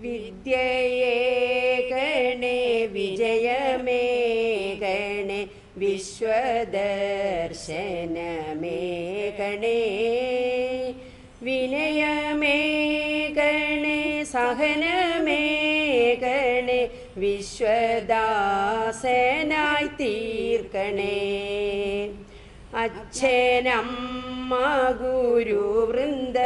വിദ്യയേകണേ വിജയമേകണേ വിശ്വദർശനമേകണേ വിനയമേകണേ സഹനമേകണേ വിശ്വദാസനായി തീർക്കണേ അച്ഛനമ്മ ഗുരുവൃന്ദത്തെയും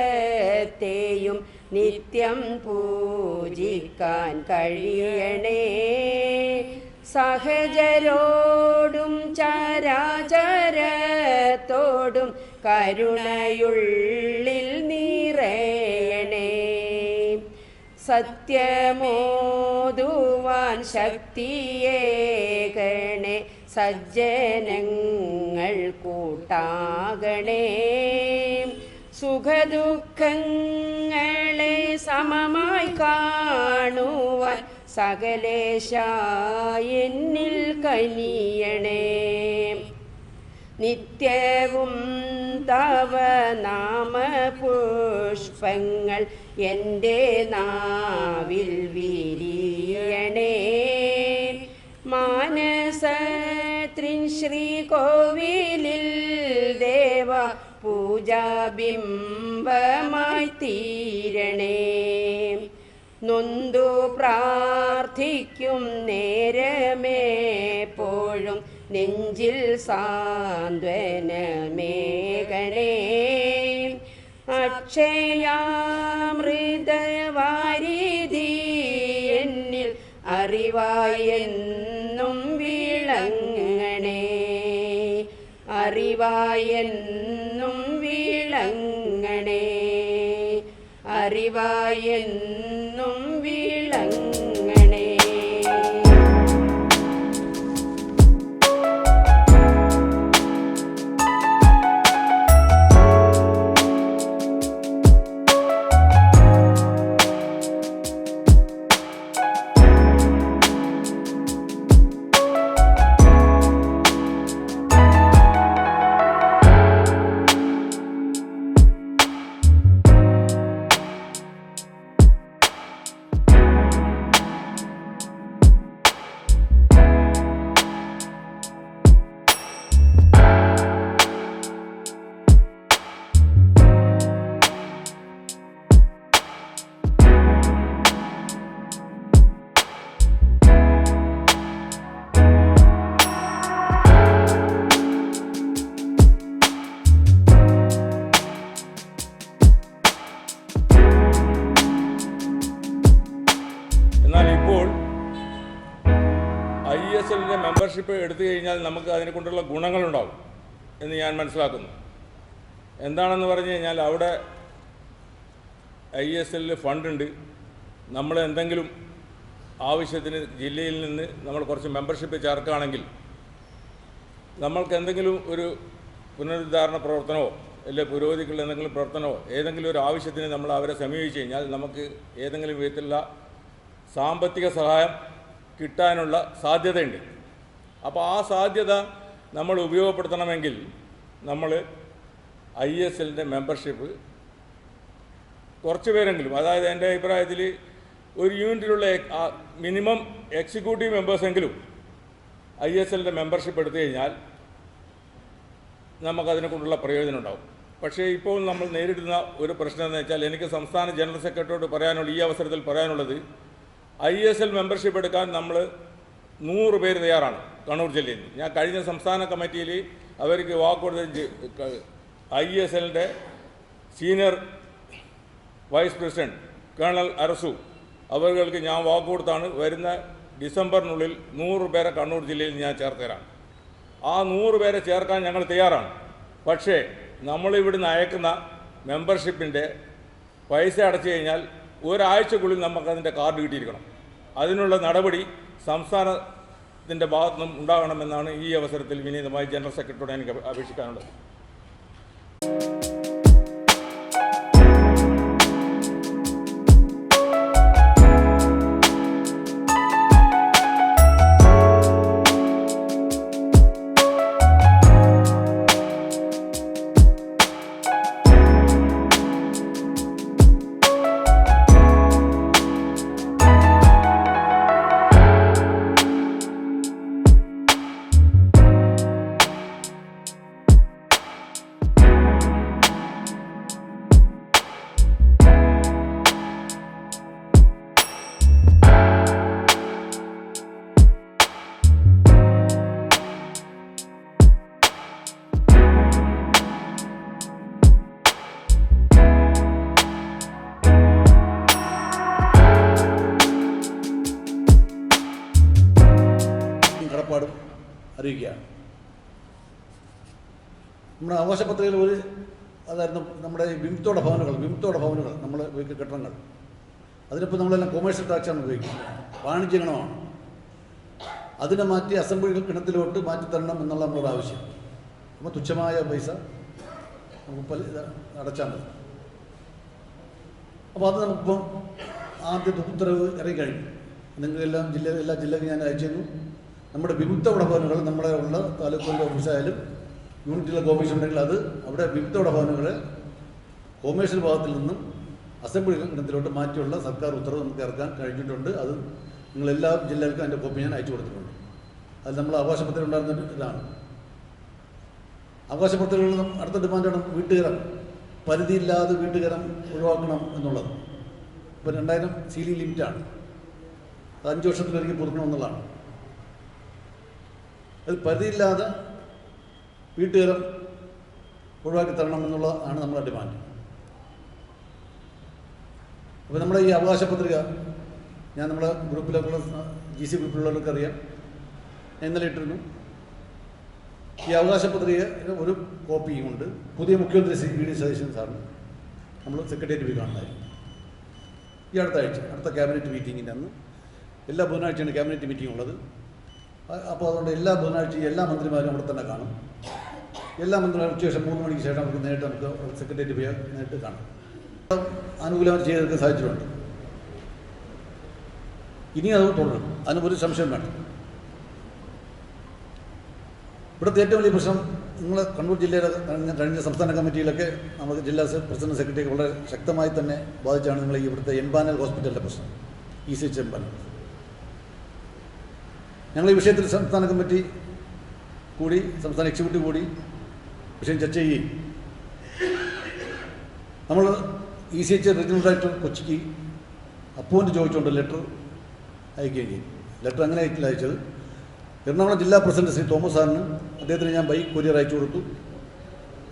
നിത്യം പൂജിക്കാൻ കഴിയണേ സഹജരോടും ചരാചരത്തോടും കരുണയുള്ളിൽ നിറയണേ സത്യമോതുവാൻ ശക്തിയേകണേ സജ്ജനങ്ങൾ കൂട്ടാകണേ സുഖദുഃഖങ്ങളെ സമമായി കാണുവാൻ സകലേശ എന്നിൽ കനിയണേ നിത്യവും തവ നാമപുഷ്പങ്ങൾ എൻ്റെ നാവിൽ വിരിയണേ മാനസത്രിൻ ശ്രീകോവിലിൽ ദേവ പൂജാബിംബമായി തീരണേ നൊന്തു പ്രാർത്ഥിക്കും നേരമേപ്പോഴും നെഞ്ചിൽ സാന്ത്വനമേകണേ അക്ഷയാമൃതവാരിധി എന്നിൽ അറിവായെന്നും വിളങ്ങണേ അറിവായെന്നും വിളങ്ങണേ അറിവായെന്നും വിളങ്ങണേ ISLന്റെ മെമ്പർഷിപ്പ് എടുത്തു കഴിഞ്ഞാൽ നമുക്ക് അതിനെക്കൊണ്ടുള്ള ഗുണങ്ങളുണ്ടാകും എന്ന് ഞാൻ മനസ്സിലാക്കുന്നു. എന്താണെന്ന് പറഞ്ഞു കഴിഞ്ഞാൽ അവിടെ ISL ഫണ്ടുണ്ട്. നമ്മൾ എന്തെങ്കിലും ആവശ്യത്തിന് ജില്ലയിൽ നിന്ന് നമ്മൾ കുറച്ച് മെമ്പർഷിപ്പ് ചേർക്കുകയാണെങ്കിൽ നമ്മൾക്ക് എന്തെങ്കിലും ഒരു പുനരുദ്ധാരണ പ്രവർത്തനമോ അല്ലെങ്കിൽ പുരോഗതിക്കുള്ള എന്തെങ്കിലും പ്രവർത്തനമോ ഏതെങ്കിലും ഒരു ആവശ്യത്തിന് നമ്മൾ അവരെ സമീപിച്ചു കഴിഞ്ഞാൽ നമുക്ക് ഏതെങ്കിലും വിധത്തിലുള്ള സാമ്പത്തിക സഹായം കിട്ടാനുള്ള സാധ്യതയുണ്ട്. അപ്പോൾ ആ സാധ്യത നമ്മൾ ഉപയോഗപ്പെടുത്തണമെങ്കിൽ നമ്മൾ ISLന്റെ മെമ്പർഷിപ്പ് കുറച്ച് പേരെങ്കിലും, അതായത് എൻ്റെ അഭിപ്രായത്തിൽ ഒരു യൂണിറ്റിലുള്ള മിനിമം എക്സിക്യൂട്ടീവ് മെമ്പേഴ്സെങ്കിലും ISLന്റെ മെമ്പർഷിപ്പ് എടുത്തു കഴിഞ്ഞാൽ നമുക്കതിനെക്കൊണ്ടുള്ള പ്രയോജനം ഉണ്ടാകും. പക്ഷേ ഇപ്പോൾ നമ്മൾ നേരിടുന്ന ഒരു പ്രശ്നം എന്ന് വെച്ചാൽ, എനിക്ക് സംസ്ഥാന ജനറൽ സെക്രട്ടറിയോട് പറയാനുള്ള ഈ അവസരത്തിൽ പറയാനുള്ളത്, ISL മെമ്പർഷിപ്പ് എടുക്കാൻ നമ്മൾ 100 പേര് തയ്യാറാണ് കണ്ണൂർ ജില്ലയിൽ നിന്ന്. ഞാൻ കഴിഞ്ഞ സംസ്ഥാന കമ്മിറ്റിയിൽ അവർക്ക് വാക്കുകൊടുത്ത ISLന്റെ സീനിയർ വൈസ് പ്രസിഡന്റ് കേണൽ അരസു അവർക്ക് ഞാൻ വാക്കുകൊടുത്താണ് വരുന്ന ഡിസംബറിനുള്ളിൽ 100 പേരെ കണ്ണൂർ ജില്ലയിൽ ഞാൻ ചേർത്തരാം. ആ 100 പേരെ ചേർക്കാൻ ഞങ്ങൾ തയ്യാറാണ്. പക്ഷേ നമ്മളിവിടുന്ന് അയക്കുന്ന മെമ്പർഷിപ്പിൻ്റെ പൈസ അടച്ചു കഴിഞ്ഞാൽ ഒരാഴ്ചക്കുള്ളിൽ നമുക്കതിൻ്റെ കാർഡ് കിട്ടിയിരിക്കണം. അതിനുള്ള നടപടി സംസ്ഥാനത്തിൻ്റെ ഭാഗത്തുനിന്നും ഉണ്ടാകണമെന്നാണ് ഈ അവസരത്തിൽ വിനീതമായി ജനറൽ സെക്രട്ടറിയോട് എനിക്ക് അപേക്ഷിക്കാനുള്ളത്. അറിയിക്കുകയാണ്. നമ്മുടെ അവകാശ പത്രികയിൽ അതായിരുന്നു നമ്മുടെ വിമുക്തോടെ ഭവനുകൾ നമ്മൾ ഉപയോഗിക്കുന്ന കെട്ടിടങ്ങൾ. അതിനിപ്പോൾ നമ്മളെല്ലാം കൊമേഴ്ഷ്യൽ ടാക്സാണ് ഉപയോഗിക്കുന്നത്, വാണിജ്യ ഗണമാണ്. അതിനെ മാറ്റി അസംബ്ലി ഗണത്തിലോട്ട് മാറ്റിത്തരണം എന്നുള്ള നമ്മളൊരു ആവശ്യം. അപ്പോൾ തുച്ഛമായ പൈസ നമുക്ക് അടച്ചാൽ മതി. അപ്പോൾ അത് നമുക്കിപ്പം ആദ്യത്തെ ഉത്തരവ് ഇറങ്ങിക്കഴിഞ്ഞു. നിങ്ങളെല്ലാം എല്ലാ ജില്ലയ്ക്കും ഞാൻ അയച്ചിരുന്നു. നമ്മുടെ വിമുക്ത ഭവനുകൾ നമ്മുടെ ഉള്ള താലൂക്കിൻ്റെ ഓഫീസായാലും യൂണിറ്റുള്ള ഓഫീസ് ഉണ്ടെങ്കിൽ അത് അവിടെ വിമുക്ത ഭവനുകളെ കൊമേഴ്ഷ്യൽ ഭാഗത്തിൽ നിന്നും അസംബ്ലി ഗണത്തിലോട്ട് മാറ്റിയുള്ള സർക്കാർ ഉത്തരവ് നമുക്ക് ഇറക്കാൻ കഴിഞ്ഞിട്ടുണ്ട്. അത് നിങ്ങളെല്ലാ ജില്ലകൾക്കും അതിൻ്റെ കോപ്പി ഞാൻ അയച്ചു കൊടുത്തിട്ടുണ്ട്. അത് നമ്മൾ അവകാശപത്രം ഉണ്ടായിരുന്ന ഇതാണ്. അവകാശപത്രങ്ങളിൽ അടുത്ത ഡിമാൻഡാണ് വീട്ടുകരം. പരിധിയില്ലാതെ വീട്ടുകരം ഒഴിവാക്കണം എന്നുള്ളത്. ഇപ്പോൾ 2000 സീലിംഗ് ലിമിറ്റാണ്. അത് 5 വർഷത്തിലൊരിക്കൽ പുതുക്കണമെന്നുള്ളതാണ്. അത് പരിധിയില്ലാതെ വീട്ടുകരം ഒഴിവാക്കി തരണം എന്നുള്ളതാണ് നമ്മുടെ ഡിമാൻഡ്. അപ്പോൾ നമ്മുടെ ഈ അവകാശ പത്രിക ഞാൻ നമ്മുടെ ഗ്രൂപ്പിലുള്ള GC ഗ്രൂപ്പിലുള്ളവർക്ക് അറിയാം, ഇന്നലെ ഇട്ടിരുന്നു. ഈ അവകാശ പത്രികയുടെ ഒരു കോപ്പിയും ഉണ്ട്. പുതിയ മുഖ്യമന്ത്രി ശ്രീ VD സതീശൻ സാറിന് നമ്മൾ സെക്രട്ടേറിയറ്റ് പോയി കാണുന്നതായിരുന്നു ഈ അടുത്ത ക്യാബിനറ്റ് മീറ്റിങ്ങിൻ്റെ അന്ന്. എല്ലാ ബുധനാഴ്ചയാണ് ക്യാബിനറ്റ് മീറ്റിംഗ് ഉള്ളത്. അപ്പോൾ അതുകൊണ്ട് എല്ലാ ബുധനാഴ്ചയും എല്ലാ മന്ത്രിമാരും അവിടെ തന്നെ കാണും. എല്ലാ മന്ത്രിമാരും ശേഷം 3 മണിക്ക് ശേഷം നമുക്ക് സെക്രട്ടേറിയറ്റ് പോയി നേരിട്ട് കാണാം. ആനുകൂല്യം ചെയ്തെടുക്കാൻ സാധിച്ചിട്ടുണ്ട്. ഇനി അത് തുടരും, അതിന് ഒരു സംശയം വേണ്ട. ഇവിടുത്തെ ഏറ്റവും വലിയ പ്രശ്നം നിങ്ങൾ കണ്ണൂർ ജില്ലയിലെ കഴിഞ്ഞ സംസ്ഥാന കമ്മിറ്റിയിലൊക്കെ നമുക്ക് ജില്ലാ പ്രസിഡന്റ് സെക്രട്ടറി വളരെ ശക്തമായി തന്നെ ബാധിച്ചാണ് നിങ്ങൾ ഇവിടുത്തെ എംപാനൽ ഹോസ്പിറ്റലിൻ്റെ പ്രശ്നം, ECH എംപാനൽ. ഞങ്ങൾ ഈ വിഷയത്തിൽ സംസ്ഥാന കമ്മിറ്റി കൂടി സംസ്ഥാന എക്സിക്യൂട്ടീവ് കൂടി വിഷയം ചർച്ച ചെയ്യുകയും നമ്മൾ ECH റീജിയണൽ ഡയറക്ടർ കൊച്ചിക്ക് അപ്പോയിൻ്റ് ചോദിച്ചുകൊണ്ട് ലെറ്റർ അയക്കുകയും ചെയ്യും. ലെറ്റർ അങ്ങനെ അയച്ചത് എറണാകുളം ജില്ലാ പ്രസിഡന്റ് ശ്രീ തോമസ് സാറിന് അദ്ദേഹത്തിന് ഞാൻ ബൈക്ക് കൊറിയർ അയച്ചു കൊടുത്തു.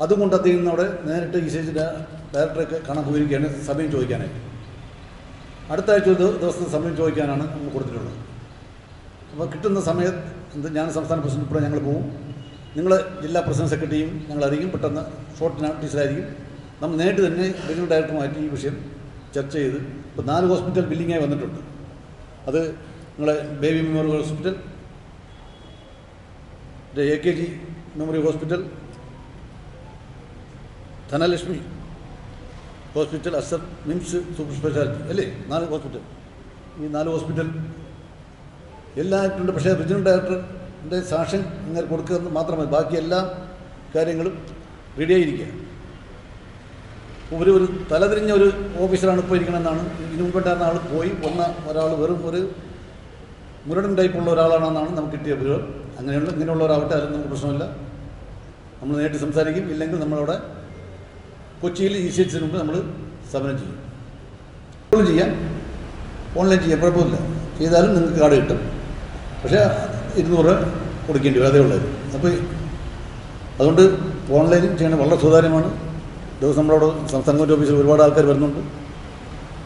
അതുകൊണ്ട് അദ്ദേഹം അവിടെ നേരിട്ട് ECH ഡയറക്ടറൊക്കെ കാണാൻ പോയിരിക്കുകയാണ് സമയം ചോദിക്കാനായിട്ട്. അടുത്ത ആഴ്ച ഒരു ദിവസത്തെ സമയം ചോദിക്കാനാണ് നമ്മൾ കൊടുത്തിട്ടുള്ളത്. അപ്പോൾ കിട്ടുന്ന സമയത്ത് ഞാൻ സംസ്ഥാന പ്രസിഡന്റ് ഇപ്പോൾ ഞങ്ങൾ പോകും. നിങ്ങൾ ജില്ലാ പ്രസിഡന്റ് സെക്രട്ടറിയും ഞങ്ങൾ അറിയിക്കും. പെട്ടെന്ന് ഷോർട്ട് നോട്ടീസിലായിരിക്കും. നമ്മൾ നേരിട്ട് തന്നെ റീജിയണൽ ഡയറക്ടറുമായിട്ട് ഈ വിഷയം ചർച്ച ചെയ്ത് ഇപ്പോൾ 4 ഹോസ്പിറ്റൽ ബില്ലിങ്ങായി വന്നിട്ടുണ്ട്. അത് നിങ്ങളെ Baby Memorial Hospital, AKG Memorial Hospital, Dhanalakshmi Hospital, Aster MIMS super speciality അല്ലേ, 4 ഹോസ്പിറ്റൽ. ഈ 4 ഹോസ്പിറ്റൽ എല്ലായിട്ടുണ്ട്. പക്ഷേ റീജിയണൽ ഡയറക്ടറിൻ്റെ സാക്ഷ്യം ഇങ്ങനെ കൊടുക്കുക മാത്രമേ, ബാക്കി എല്ലാ കാര്യങ്ങളും റെഡിയായിരിക്കുക. ഒരു തലതിരിഞ്ഞ ഒരു ഓഫീസറാണ് ഇപ്പോൾ ഇരിക്കണമെന്നാണ്. ഇതിനു മുമ്പുണ്ടായിരുന്ന ആൾ പോയി ഒരാൾ വെറും ഒരു മുരടൻ ടൈപ്പുള്ള ഒരാളാണെന്നാണ് നമുക്ക് കിട്ടിയ വിവരം. ഇങ്ങനെയുള്ളവരാവട്ടെ, അതിൽ നമുക്ക് പ്രശ്നമില്ല. നമ്മൾ നേരിട്ട് സംസാരിക്കും. ഇല്ലെങ്കിൽ നമ്മളവിടെ കൊച്ചിയിൽ ECHന് മുമ്പ് നമ്മൾ സമരം ചെയ്യും. ഓൺലൈൻ ചെയ്യാം, കുഴപ്പമില്ല. ചെയ്താലും നിങ്ങൾക്ക് കാർഡ് കിട്ടും. പക്ഷേ 200 രൂപ കൊടുക്കേണ്ടി വരും, അതേ ഉള്ളത്. അപ്പോൾ അതുകൊണ്ട് ഓൺലൈനും ചെയ്യണം. വളരെ സുതാര്യമാണ്. ദിവസം നമ്മളവിടെ സംസ്ഥാന കമ്മിറ്റി ഓഫീസിൽ ഒരുപാട് ആൾക്കാർ വരുന്നുണ്ട്,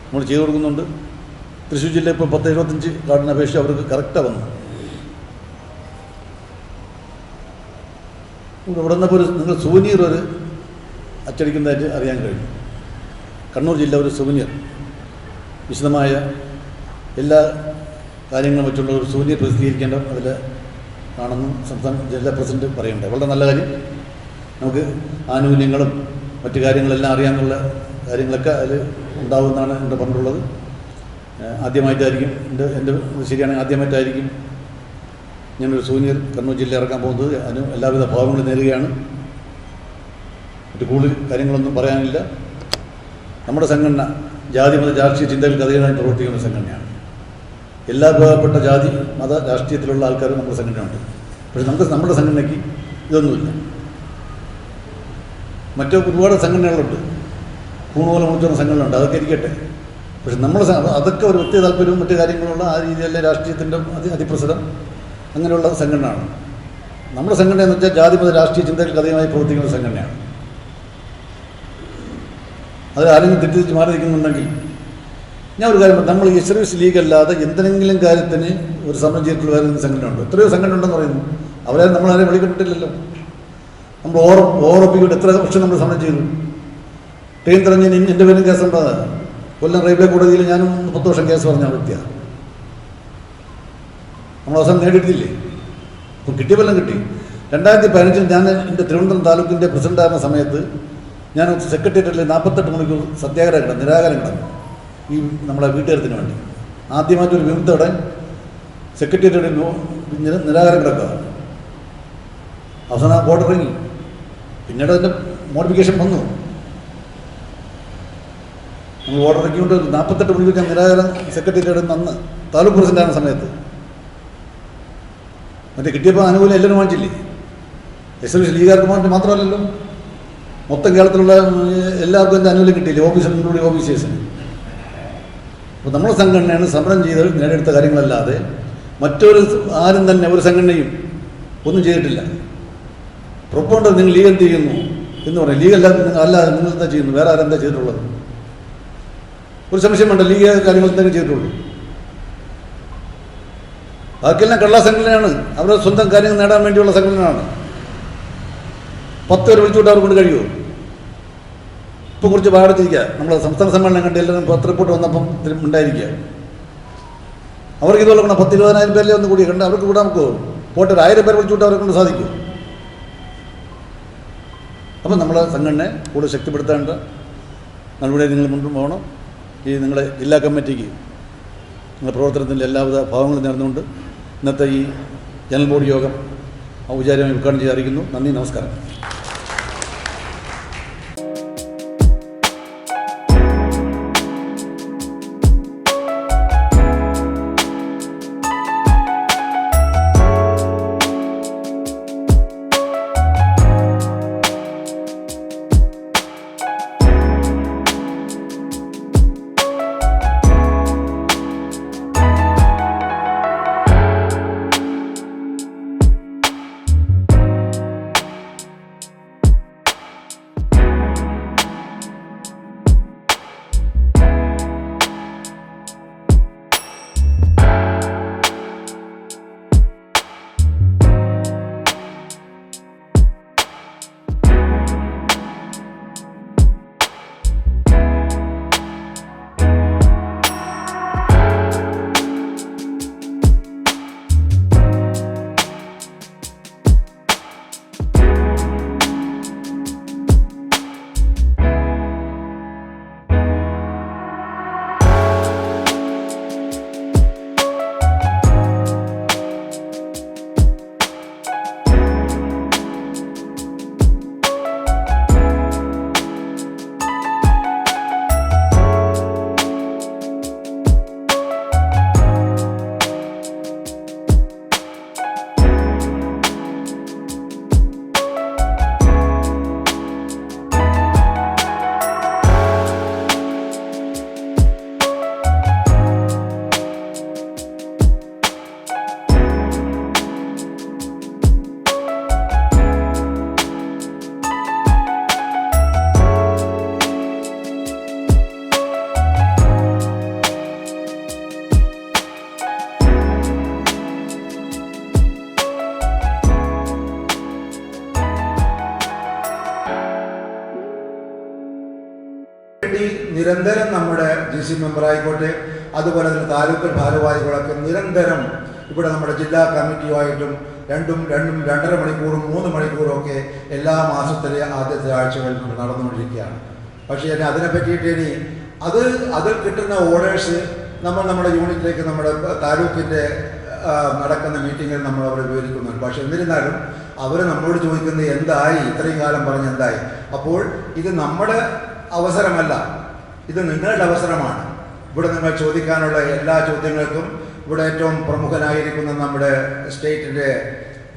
നമ്മൾ ചെയ്തു കൊടുക്കുന്നുണ്ട്. തൃശ്ശൂർ ജില്ല ഇപ്പോൾ 1075 കാർഡിന് അപേക്ഷിച്ച് അവർക്ക് കറക്റ്റാണ് വന്നു. ഇവിടെ നിന്നപ്പോൾ നിങ്ങൾ സുവനീർ ഒരു അച്ചടിക്കുന്നതായിട്ട് അറിയാൻ കഴിഞ്ഞു. കണ്ണൂർ ജില്ല ഒരു സുവനീർ, വിശദമായ എല്ലാ കാര്യങ്ങളും വെച്ചുള്ള ഒരു സുവനീർ പ്രസിദ്ധീകരിക്കേണ്ട അതിൽ ആണെന്നും സംസ്ഥാന ജില്ലാ പ്രസിഡന്റ് പറയുന്നുണ്ട്. വളരെ നല്ല കാര്യം. നമുക്ക് ആനുകൂല്യങ്ങളും മറ്റു കാര്യങ്ങളെല്ലാം അറിയാമെന്നുള്ള കാര്യങ്ങളൊക്കെ അതിൽ ഉണ്ടാവുമെന്നാണ് എൻ്റെ പറഞ്ഞിട്ടുള്ളത്. ആദ്യമായിട്ടായിരിക്കും എൻ്റെ ശരിയാണെങ്കിൽ ആദ്യമായിട്ടായിരിക്കും ഞാനൊരു സൂനിയർ കണ്ണൂർ ജില്ല ഇറക്കാൻ പോകുന്നത്. അതിന് എല്ലാവിധ ഭാവങ്ങളും നേരുകയാണ്. മറ്റു കൂടുതൽ കാര്യങ്ങളൊന്നും പറയാനില്ല. നമ്മുടെ സംഘടന ജാതി മത രാഷ്ട്രീയ ചിന്തകൾക്ക് അതീതമായി പ്രവർത്തിക്കുന്ന സംഘടനയാണ്. എല്ലാ വിഭാഗപ്പെട്ട ജാതി മത രാഷ്ട്രീയത്തിലുള്ള ആൾക്കാരും നമ്മുടെ സംഘടനയുണ്ട്. പക്ഷേ നമ്മുടെ സംഘടനയ്ക്ക് ഇതൊന്നുമില്ല. മറ്റു ഒരുപാട് സംഘടനകളുണ്ട്, കൂണുപോലെ മുറിച്ചുള്ള സംഘടനയുണ്ട്, അതൊക്കെ ഇരിക്കട്ടെ. പക്ഷെ അതൊക്കെ ഒരു വ്യക്തി താല്പര്യവും മറ്റു കാര്യങ്ങളുള്ള ആ രീതിയിലെ രാഷ്ട്രീയത്തിൻ്റെ അതിപ്രസരം അങ്ങനെയുള്ള സംഘടനയാണ്. നമ്മുടെ സംഘടന എന്ന് വെച്ചാൽ ജാതി മത രാഷ്ട്രീയ ചിന്തകൾക്ക് അതീതമായി പ്രവർത്തിക്കുന്ന സംഘടനയാണ്. അത് ആരെങ്കിലും തെറ്റിദ്ധരിച്ച് മാറി നിൽക്കുന്നുണ്ടെങ്കിൽ ഞാൻ ഒരു കാര്യം, നമ്മൾ സർവീസ് ലീഗ് അല്ലാതെ എന്തെങ്കിലും കാര്യത്തിന് ഒരു സമരം ചെയ്തിട്ടുള്ള വേറെ സംഘടന ഉണ്ട്. എത്രയോ സംഘടന ഉണ്ടെന്ന് പറയുന്നു. അവരെ നമ്മളാരെയും വിളിക്കപ്പെട്ടില്ലല്ലോ. നമ്മൾ ഓറപ്പിക്കൊണ്ട് എത്ര വർഷം നമ്മൾ സമരം ചെയ്തു. ട്രെയിൻ തടഞ്ഞ് എൻ്റെ പേരും കേസുണ്ടോ? കൊല്ലം റെയിൽവേ കോടതിയിൽ ഞാനും 10 വർഷം കേസ് പറഞ്ഞ വ്യക്തിയാണ്. നമ്മൾ അവസാനം നേടിയിട്ടില്ലേ? അപ്പം കിട്ടിയപ്പെല്ലാം കിട്ടി. 2015 ഞാൻ എൻ്റെ തിരുവനന്തപുരം താലൂക്കിൻ്റെ പ്രസിഡൻ്റായിരുന്ന സമയത്ത് ഞാൻ സെക്രട്ടേറിയറ്റിൽ 48 മണിക്കൂർ സത്യാഗ്രഹം കിടന്നു, നിരാകാരം കിടന്നു. ഈ നമ്മളെ വീട്ടുകാരത്തിന് വേണ്ടി ആദ്യമായിട്ടൊരു വിമുക്തോടെ സെക്രട്ടേറിയറ്റിൽ നിരാകാരം കിടക്കുക. അവസാനം ബോർഡർ ഇറങ്ങി. പിന്നീട് അതിൻ്റെ മോഡിഫിക്കേഷൻ വന്നു. നമ്മൾ ഓർഡർ ഇറക്കിക്കൊണ്ട് 48 മണിക്കൂർ ഞാൻ നിരാകാരം സെക്രട്ടേറിയറ്റ് അന്ന് താലൂക്ക് പ്രസിഡൻ്റാകുന്ന സമയത്ത് മറ്റേ കിട്ടിയപ്പോൾ ആനുകൂല്യം എല്ലാവരും വാങ്ങിച്ചില്ലേ? എസ്എൽസി ലീഗുകാർക്ക് മാത്രമല്ലല്ലോ, മൊത്തം കേരളത്തിലുള്ള എല്ലാവർക്കും എൻ്റെ ആനുകൂല്യം കിട്ടിയില്ലേ? ഓഫീസിലൂടെ ഓഫീസേഴ്സിന്. അപ്പോൾ നമ്മുടെ സംഘടനയാണ് സമരം ചെയ്ത് നേടിയെടുത്ത കാര്യങ്ങളല്ലാതെ മറ്റൊരു ആരും തന്നെ ഒരു സംഘടനയും ഒന്നും ചെയ്തിട്ടില്ല. പ്രൊപ്പോണ്ട് നിങ്ങൾ ലീഗ് എന്ത് ചെയ്യുന്നു എന്ന് പറയും. ലീഗ് അല്ലാതെ നിങ്ങൾ എന്താ ചെയ്യുന്നു? വേറെ ആരെന്താ ചെയ്തിട്ടുള്ളത്? ഒരു സംശയം വേണ്ട, ലീഗ് കാര്യങ്ങൾ എന്തെങ്കിലും ചെയ്തിട്ടുള്ളൂ. ബാക്കിയെല്ലാം കള്ള സംഘടനയാണ്. അവരുടെ സ്വന്തം കാര്യങ്ങൾ നേടാൻ വേണ്ടിയുള്ള സംഘടനയാണ്. 10 പേര് വിളിച്ചുകൊണ്ട് അവർ കൊണ്ട് കഴിയുമോ? ഇപ്പോൾ കുറച്ച് പാടത്തിരിക്കുക. നമ്മൾ സംസ്ഥാന സമ്മേളനം കണ്ട് എല്ലാവരും 10 റിപ്പോർട്ട് വന്നപ്പം ഉണ്ടായിരിക്കുക. അവർക്ക് ഇതുപോലെ 10-20,000 പേരിലെ ഒന്ന് കൂടി കണ്ട് അവർക്ക് കൂടെ നമുക്ക് പോട്ടെ 1000 പേരെ വിളിച്ചുകൊണ്ട് അവരെ കൊണ്ട് സാധിക്കും. അപ്പം നമ്മളെ സംഘടനയെ കൂടുതൽ ശക്തിപ്പെടുത്തേണ്ട നടപടി നിങ്ങൾ മുന്നോട്ട് പോകണം. ഈ നിങ്ങളെ ജില്ലാ കമ്മിറ്റിക്ക് നിങ്ങളുടെ പ്രവർത്തനത്തിൻ്റെ എല്ലാവിധ ഭാവങ്ങളും നേർന്നുകൊണ്ട് ഇന്നത്തെ ഈ ജനറൽ ബോഡി യോഗം ഔപചാരികമായി ഉദ്ഘാടനം ചെയ്ത് അറിയിക്കുന്നു. നന്ദി, നമസ്കാരം. നിരന്തരം നമ്മുടെ GC മെമ്പറായിക്കോട്ടെ, അതുപോലെ തന്നെ താലൂക്ക് ഭാരവാഹികളൊക്കെ നിരന്തരം ഇവിടെ നമ്മുടെ ജില്ലാ കമ്മിറ്റിയുമായിട്ടും 2-2.5 മണിക്കൂറും 3 മണിക്കൂറും ഒക്കെ എല്ലാ മാസത്തിലെ ആദ്യത്തെ ആഴ്ചകളിൽ നടന്നുകൊണ്ടിരിക്കുകയാണ്. പക്ഷേ അതിനെ പറ്റിയിട്ട് ഇനി അതിൽ കിട്ടുന്ന ഓർഡേഴ്സ് നമ്മുടെ യൂണിറ്റിലേക്ക് നമ്മുടെ താലൂക്കിൻ്റെ നടക്കുന്ന മീറ്റിങ്ങിൽ നമ്മൾ അവിടെ വിവരിക്കുന്നുണ്ട്. പക്ഷെ എന്നിരുന്നാലും അവർ നമ്മളോട് ചോദിക്കുന്നത് എന്തായി, ഇത്രയും കാലം പറഞ്ഞ് എന്തായി? അപ്പോൾ ഇത് നമ്മുടെ അവസരമല്ല, ഇത് നിങ്ങളുടെ അവസരമാണ്. ഇവിടെ നിങ്ങൾ ചോദിക്കാനുള്ള എല്ലാ ചോദ്യങ്ങൾക്കും ഇവിടെ ഏറ്റവും പ്രമുഖനായിരിക്കുന്ന നമ്മുടെ സ്റ്റേറ്റിൻ്റെ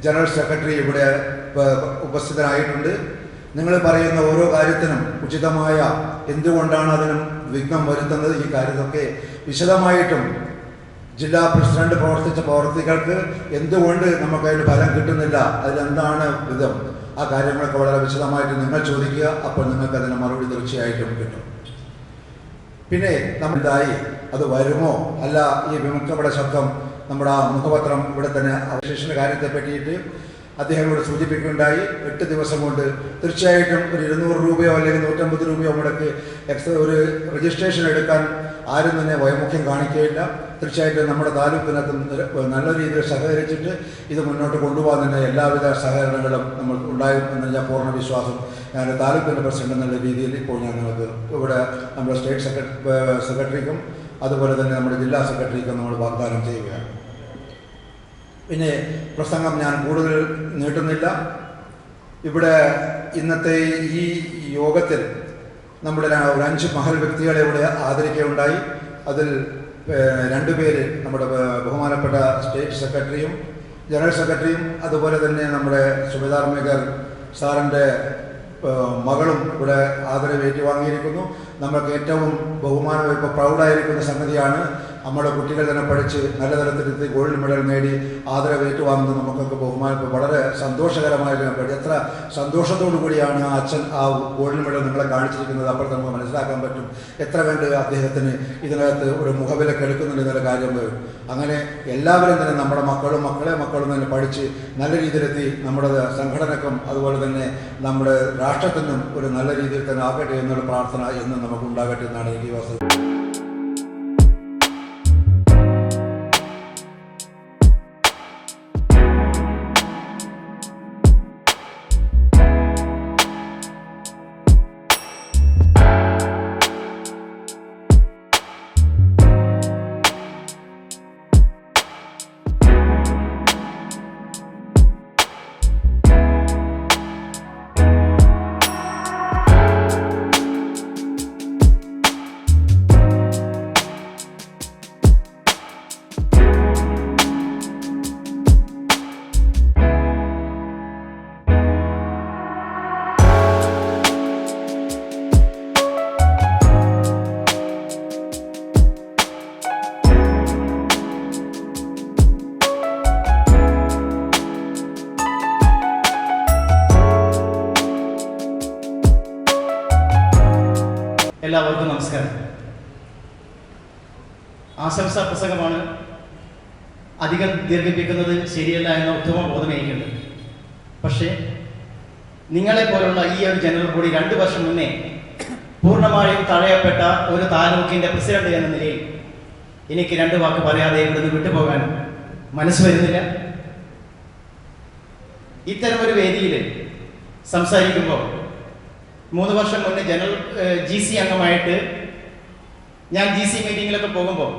ജനറൽ സെക്രട്ടറി ഇവിടെ ഉപസ്ഥിതനായിട്ടുണ്ട്. നിങ്ങൾ പറയുന്ന ഓരോ കാര്യത്തിനും ഉചിതമായ എന്തുകൊണ്ടാണ് അതിനും വിഘ്നം വരുത്തുന്നത്, ഈ കാര്യത്തൊക്കെ വിശദമായിട്ടും ജില്ലാ പ്രസിഡന്റ് പ്രവർത്തിച്ച പ്രവർത്തികൾക്ക് എന്തുകൊണ്ട് നമുക്കതിന് ഫലം കിട്ടുന്നില്ല, അതിലെന്താണ് വിധം, ആ കാര്യങ്ങളൊക്കെ വളരെ വിശദമായിട്ട് നിങ്ങൾ ചോദിക്കുക. അപ്പോൾ നിങ്ങൾക്ക് അതിന് മറുപടി തീർച്ചയായിട്ടും കിട്ടും. പിന്നെ നമ്മളിതായി അത് വരുമോ അല്ല, ഈ വിമുക്തയുടെ ശബ്ദം നമ്മുടെ മുഖപത്രം ഇവിടെ തന്നെ അവശേഷണ കാര്യത്തെ പറ്റിയിട്ട് അദ്ദേഹം ഇവിടെ സൂചിപ്പിക്കുകയുണ്ടായി. 8 ദിവസം കൊണ്ട് തീർച്ചയായിട്ടും ഒരു 200 രൂപയോ അല്ലെങ്കിൽ 150 രൂപയോ മുടക്കി ഒരു രജിസ്ട്രേഷൻ എടുക്കാൻ ആരും തന്നെ വൈമുഖ്യം കാണിക്കുകയില്ല. തീർച്ചയായിട്ടും നമ്മുടെ താലൂക്കിനകത്തും നല്ല രീതിയിൽ സഹകരിച്ചിട്ട് ഇത് മുന്നോട്ട് കൊണ്ടുപോകാൻ തന്നെ എല്ലാവിധ സഹകരണങ്ങളും നമ്മൾ ഉണ്ടാകുമെന്ന് ഞാൻ പൂർണ്ണ വിശ്വാസം ഞാൻ താലൂക്കിൻ്റെ പ്രസിഡന്റ് എന്നുള്ള രീതിയിൽ ഇപ്പോൾ ഞാൻ നിങ്ങൾക്ക് ഇവിടെ നമ്മുടെ സ്റ്റേറ്റ് സെക്രട്ടറിക്കും അതുപോലെ തന്നെ നമ്മുടെ ജില്ലാ സെക്രട്ടറിക്കും നമ്മൾ വാഗ്ദാനം ചെയ്യുകയാണ്. പിന്നെ പ്രസംഗം ഞാൻ കൂടുതൽ നീട്ടുന്നില്ല. ഇവിടെ ഇന്നത്തെ ഈ യോഗത്തിൽ നമ്മുടെ ഒരു 5 മഹൽ വ്യക്തികളെ ഇവിടെ ആദരിക്കുകയുണ്ടായി. അതിൽ 2 പേര് നമ്മുടെ ബഹുമാനപ്പെട്ട സ്റ്റേറ്റ് സെക്രട്ടറിയും ജനറൽ സെക്രട്ടറിയും അതുപോലെ തന്നെ നമ്മുടെ സുബേദാർ മേജർ സാറിൻ്റെ മകളും ഇവിടെ ആദരവ് ഏറ്റുവാങ്ങിയിരിക്കുന്നു. നമുക്ക് ഏറ്റവും ബഹുമാനം ഇപ്പോൾ പ്രൗഡായിരിക്കുന്ന സംഗതിയാണ്. നമ്മുടെ കുട്ടികൾ തന്നെ പഠിച്ച് നല്ല തരത്തിലെത്തി ഗോൾഡ് മെഡൽ നേടി ആദരവ് ഏറ്റുവാങ്ങുന്നത് നമുക്കൊക്കെ ബഹുമാനം വളരെ സന്തോഷകരമായിട്ട് എത്ര സന്തോഷത്തോടു കൂടിയാണ് ആ അച്ഛൻ ആ ഗോൾഡ് മെഡൽ നിങ്ങളെ കാണിച്ചിരിക്കുന്നത്. അപ്പോൾ നമുക്ക് മനസ്സിലാക്കാൻ പറ്റും എത്ര കണ്ട് അദ്ദേഹത്തിന് ഇതിനകത്ത് ഒരു മുഖവിലക്ക് എടുക്കുന്നുണ്ട് എന്നുള്ള കാര്യം വരും. അങ്ങനെ എല്ലാവരും തന്നെ നമ്മുടെ മക്കളും തന്നെ പഠിച്ച് നല്ല രീതിയിലെത്തി നമ്മുടെ സംഘടനക്കും അതുപോലെ തന്നെ നമ്മുടെ രാഷ്ട്രത്തിനും ഒരു നല്ല രീതിയിൽ തന്നെ ആകട്ടെ എന്നുള്ള പ്രാർത്ഥന എന്നും നമുക്ക് ഉണ്ടാകട്ടെ എന്നാണ് എനിക്ക് ഈ അവസരം. എല്ലാവർക്കും നമസ്കാരം. ആശംസാ പ്രസംഗമാണ്. അധികം ദീർഘിപ്പിക്കുന്നത് ശരിയല്ല എന്ന ഉത്തമ ബോധം എനിക്കുണ്ട്. പക്ഷേ നിങ്ങളെപ്പോലുള്ള ഈ ഒരു ജനറൽ ബോഡി 2 വർഷം മുന്നേ പൂർണ്ണമായും തഴയപ്പെട്ട ഒരു താലൂക്കിൻ്റെ പ്രസിഡന്റ് എന്ന നിലയിൽ എനിക്ക് 2 വാക്ക് പറയാതെ ഇവിടുന്ന് വിട്ടുപോകാൻ മനസ്സ് വരുന്നില്ല. ഇത്തരമൊരു വേദിയിൽ സംസാരിക്കുമ്പോൾ 3 വർഷം മുന്നേ ജനറൽ GC അംഗമായിട്ട് ഞാൻ GC മീറ്റിങ്ങിലൊക്കെ പോകുമ്പോൾ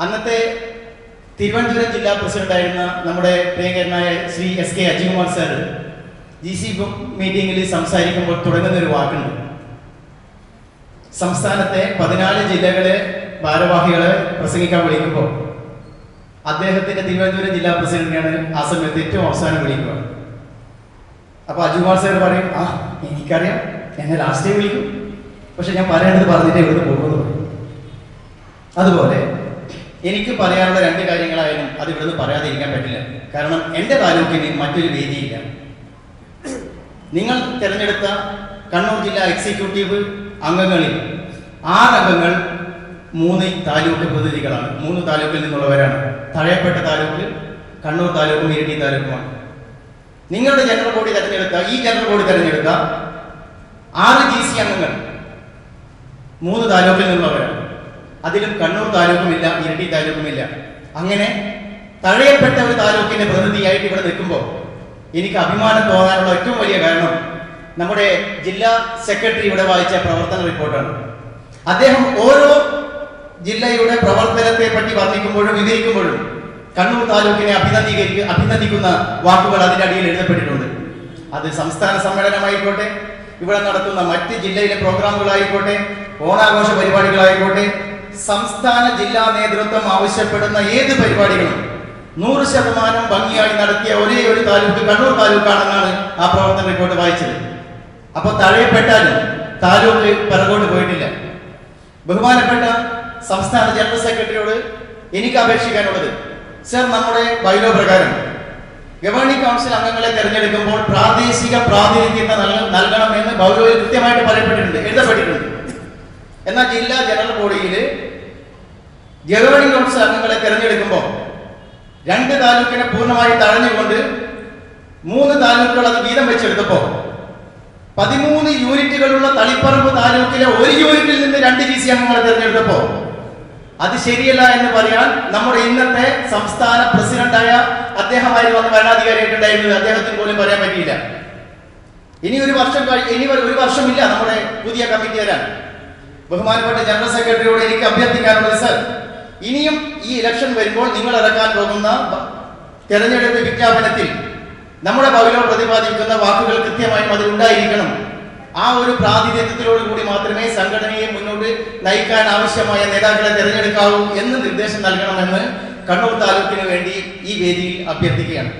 അന്നത്തെ തിരുവനന്തപുരം ജില്ലാ പ്രസിഡന്റായിരുന്ന നമ്മുടെ പ്രിയങ്കരനായ Shri SK Ajikumar sir GC മീറ്റിങ്ങിൽ സംസാരിക്കുമ്പോൾ തുടങ്ങുന്നൊരു വാക്കുണ്ട്. സംസ്ഥാനത്തെ 14 ജില്ലകളെ ഭാരവാഹികളെ പ്രസംഗിക്കാൻ വിളിക്കുമ്പോൾ അദ്ദേഹത്തിൻ്റെ തിരുവനന്തപുരം ജില്ലാ പ്രസിഡന്റിനെയാണ് ആ സമയത്ത് ഏറ്റവും അവസാനം വിളിക്കുക. അപ്പോൾ അജികുമാർ സാർ പറയും, എനിക്കറിയാം, എന്നെ ലാസ്റ്റേ വിളിക്കും, പക്ഷെ ഞാൻ പറയേണ്ടത് പറഞ്ഞിട്ടേ ഇവിടുന്ന് പോകുന്നു. അതുപോലെ എനിക്ക് പറയാനുള്ള 2 കാര്യങ്ങളായാലും അത് ഇവിടുന്ന് പറയാതിരിക്കാൻ പറ്റില്ല. കാരണം എൻ്റെ താലൂക്കിന് മറ്റൊരു വേദിയില്ല. നിങ്ങൾ തിരഞ്ഞെടുത്ത കണ്ണൂർ ജില്ലാ എക്സിക്യൂട്ടീവ് അംഗങ്ങളിൽ 6 അംഗങ്ങൾ 3 താലൂക്ക് പ്രതിനിധികളാണ്. 3 താലൂക്കിൽ നിന്നുള്ളവരാണ്. തഴയപ്പെട്ട താലൂക്ക്, കണ്ണൂർ താലൂക്കും ഇരിട്ടി താലൂക്കുമാണ്. നിങ്ങളുടെ ജനറൽ ബോഡി തിരഞ്ഞെടുത്ത 6 GC അംഗങ്ങൾ 3 താലൂക്കിൽ നിന്നുള്ളവരാണ്. അതിലും കണ്ണൂർ താലൂക്കുമില്ല, ഇരിട്ടി താലൂക്കുമില്ല. അങ്ങനെ തഴയപ്പെട്ട ഒരു താലൂക്കിന്റെ പ്രതിനിധിയായിട്ട് ഇവിടെ നിൽക്കുമ്പോൾ എനിക്ക് അഭിമാനം തോന്നാനുള്ള ഏറ്റവും വലിയ കാരണം നമ്മുടെ ജില്ലാ സെക്രട്ടറി ഇവിടെ വായിച്ച പ്രവർത്തന റിപ്പോർട്ടാണ്. അദ്ദേഹം ഓരോ ജില്ലയുടെ പ്രവർത്തനത്തെ പറ്റി വർണ്ണിക്കുമ്പോഴും വിവരിക്കുമ്പോഴും കണ്ണൂർ താലൂക്കിനെ അഭിനന്ദിക്കുന്ന വാക്കുകൾ അതിൻ്റെ അടിയിൽ എഴുതപ്പെട്ടിട്ടുണ്ട്. അത് സംസ്ഥാന സമ്മേളനമായിക്കോട്ടെ, ഇവിടെ നടത്തുന്ന മറ്റ് ജില്ലയിലെ പ്രോഗ്രാമുകളായിക്കോട്ടെ, ഓണാഘോഷ പരിപാടികളായിക്കോട്ടെ, സംസ്ഥാന ജില്ലാ നേതൃത്വം ആവശ്യപ്പെടുന്ന ഏത് പരിപാടികളും 100% ഭംഗിയായി നടത്തിയ ഒരേ ഒരു താലൂക്ക് കണ്ണൂർ താലൂക്കാണെന്നാണ് ആ പ്രവർത്തന റിപ്പോർട്ട് വായിച്ചത്. അപ്പൊ തഴയപ്പെട്ടാലും താലൂക്ക് പിറകോട്ട് പോയിട്ടില്ല. ബഹുമാനപ്പെട്ട സംസ്ഥാന ജനറൽ സെക്രട്ടറിയോട് എനിക്ക് അപേക്ഷിക്കാനുള്ളത്, സർ, നമ്മുടെ ബൈലോ പ്രകാരം ഗവേണിംഗ് കൗൺസിൽ അംഗങ്ങളെ തിരഞ്ഞെടുക്കുമ്പോൾ പ്രാദേശിക പ്രാതിനിധ്യം നൽകണം എന്ന് ബൈലോയിൽ കൃത്യമായിട്ട് പറയപ്പെട്ടിട്ടുണ്ട്, എഴുതപ്പെട്ടിട്ടുണ്ട്. എന്നാൽ ജില്ലാ ജനറൽ ബോഡിയിൽ ഗവേണിംഗ് കൗൺസിൽ അംഗങ്ങളെ തിരഞ്ഞെടുക്കുമ്പോൾ 2 താലൂക്കിനെ പൂർണ്ണമായി തഴഞ്ഞുകൊണ്ട് 3 താലൂക്കുകൾ അത് വീതം വെച്ചെടുത്തപ്പോ 13 യൂണിറ്റുകളുള്ള തളിപ്പറമ്പ് താലൂക്കിലെ 1 യൂണിറ്റിൽ നിന്ന് 2 GC അംഗങ്ങളെ തിരഞ്ഞെടുത്തപ്പോ അത് ശരിയല്ല എന്ന് പറയാൻ നമ്മുടെ ഇന്നത്തെ സംസ്ഥാന പ്രസിഡന്റായ അദ്ദേഹമായിരുന്നു അന്ന് ഭരണാധികാരിയായിട്ടുണ്ടായിരുന്നത്. അദ്ദേഹത്തിന് പോലും പറയാൻ പറ്റിയില്ല. ഇനി ഒരു വർഷമില്ല നമ്മുടെ പുതിയ കമ്മിറ്റി വരാൻ. ബഹുമാനപ്പെട്ട ജനറൽ സെക്രട്ടറിയോട് എനിക്ക് അഭ്യർത്ഥിക്കാനുള്ളത്, സർ, ഇനിയും ഈ ഇലക്ഷൻ വരുമ്പോൾ നിങ്ങൾ ഇറക്കാൻ പോകുന്ന തെരഞ്ഞെടുപ്പ് വിജ്ഞാപനത്തിൽ നമ്മുടെ പൗരോ പ്രതിപാദിക്കുന്ന വാക്കുകൾ കൃത്യമായും അതിലുണ്ടായിരിക്കണം. ആ ഒരു പ്രാതിനിധ്യത്തിലോടുകൂടി മാത്രമേ സംഘടനയെ മുന്നോട്ട് നയിക്കാൻ ആവശ്യമായ നേതാക്കളെ തിരഞ്ഞെടുക്കാവൂ എന്ന് നിർദ്ദേശം നൽകണമെന്ന് കണ്ണൂർ താലൂക്കിന് വേണ്ടി ഈ വേദിയിൽ അഭ്യർത്ഥിക്കുകയാണ്.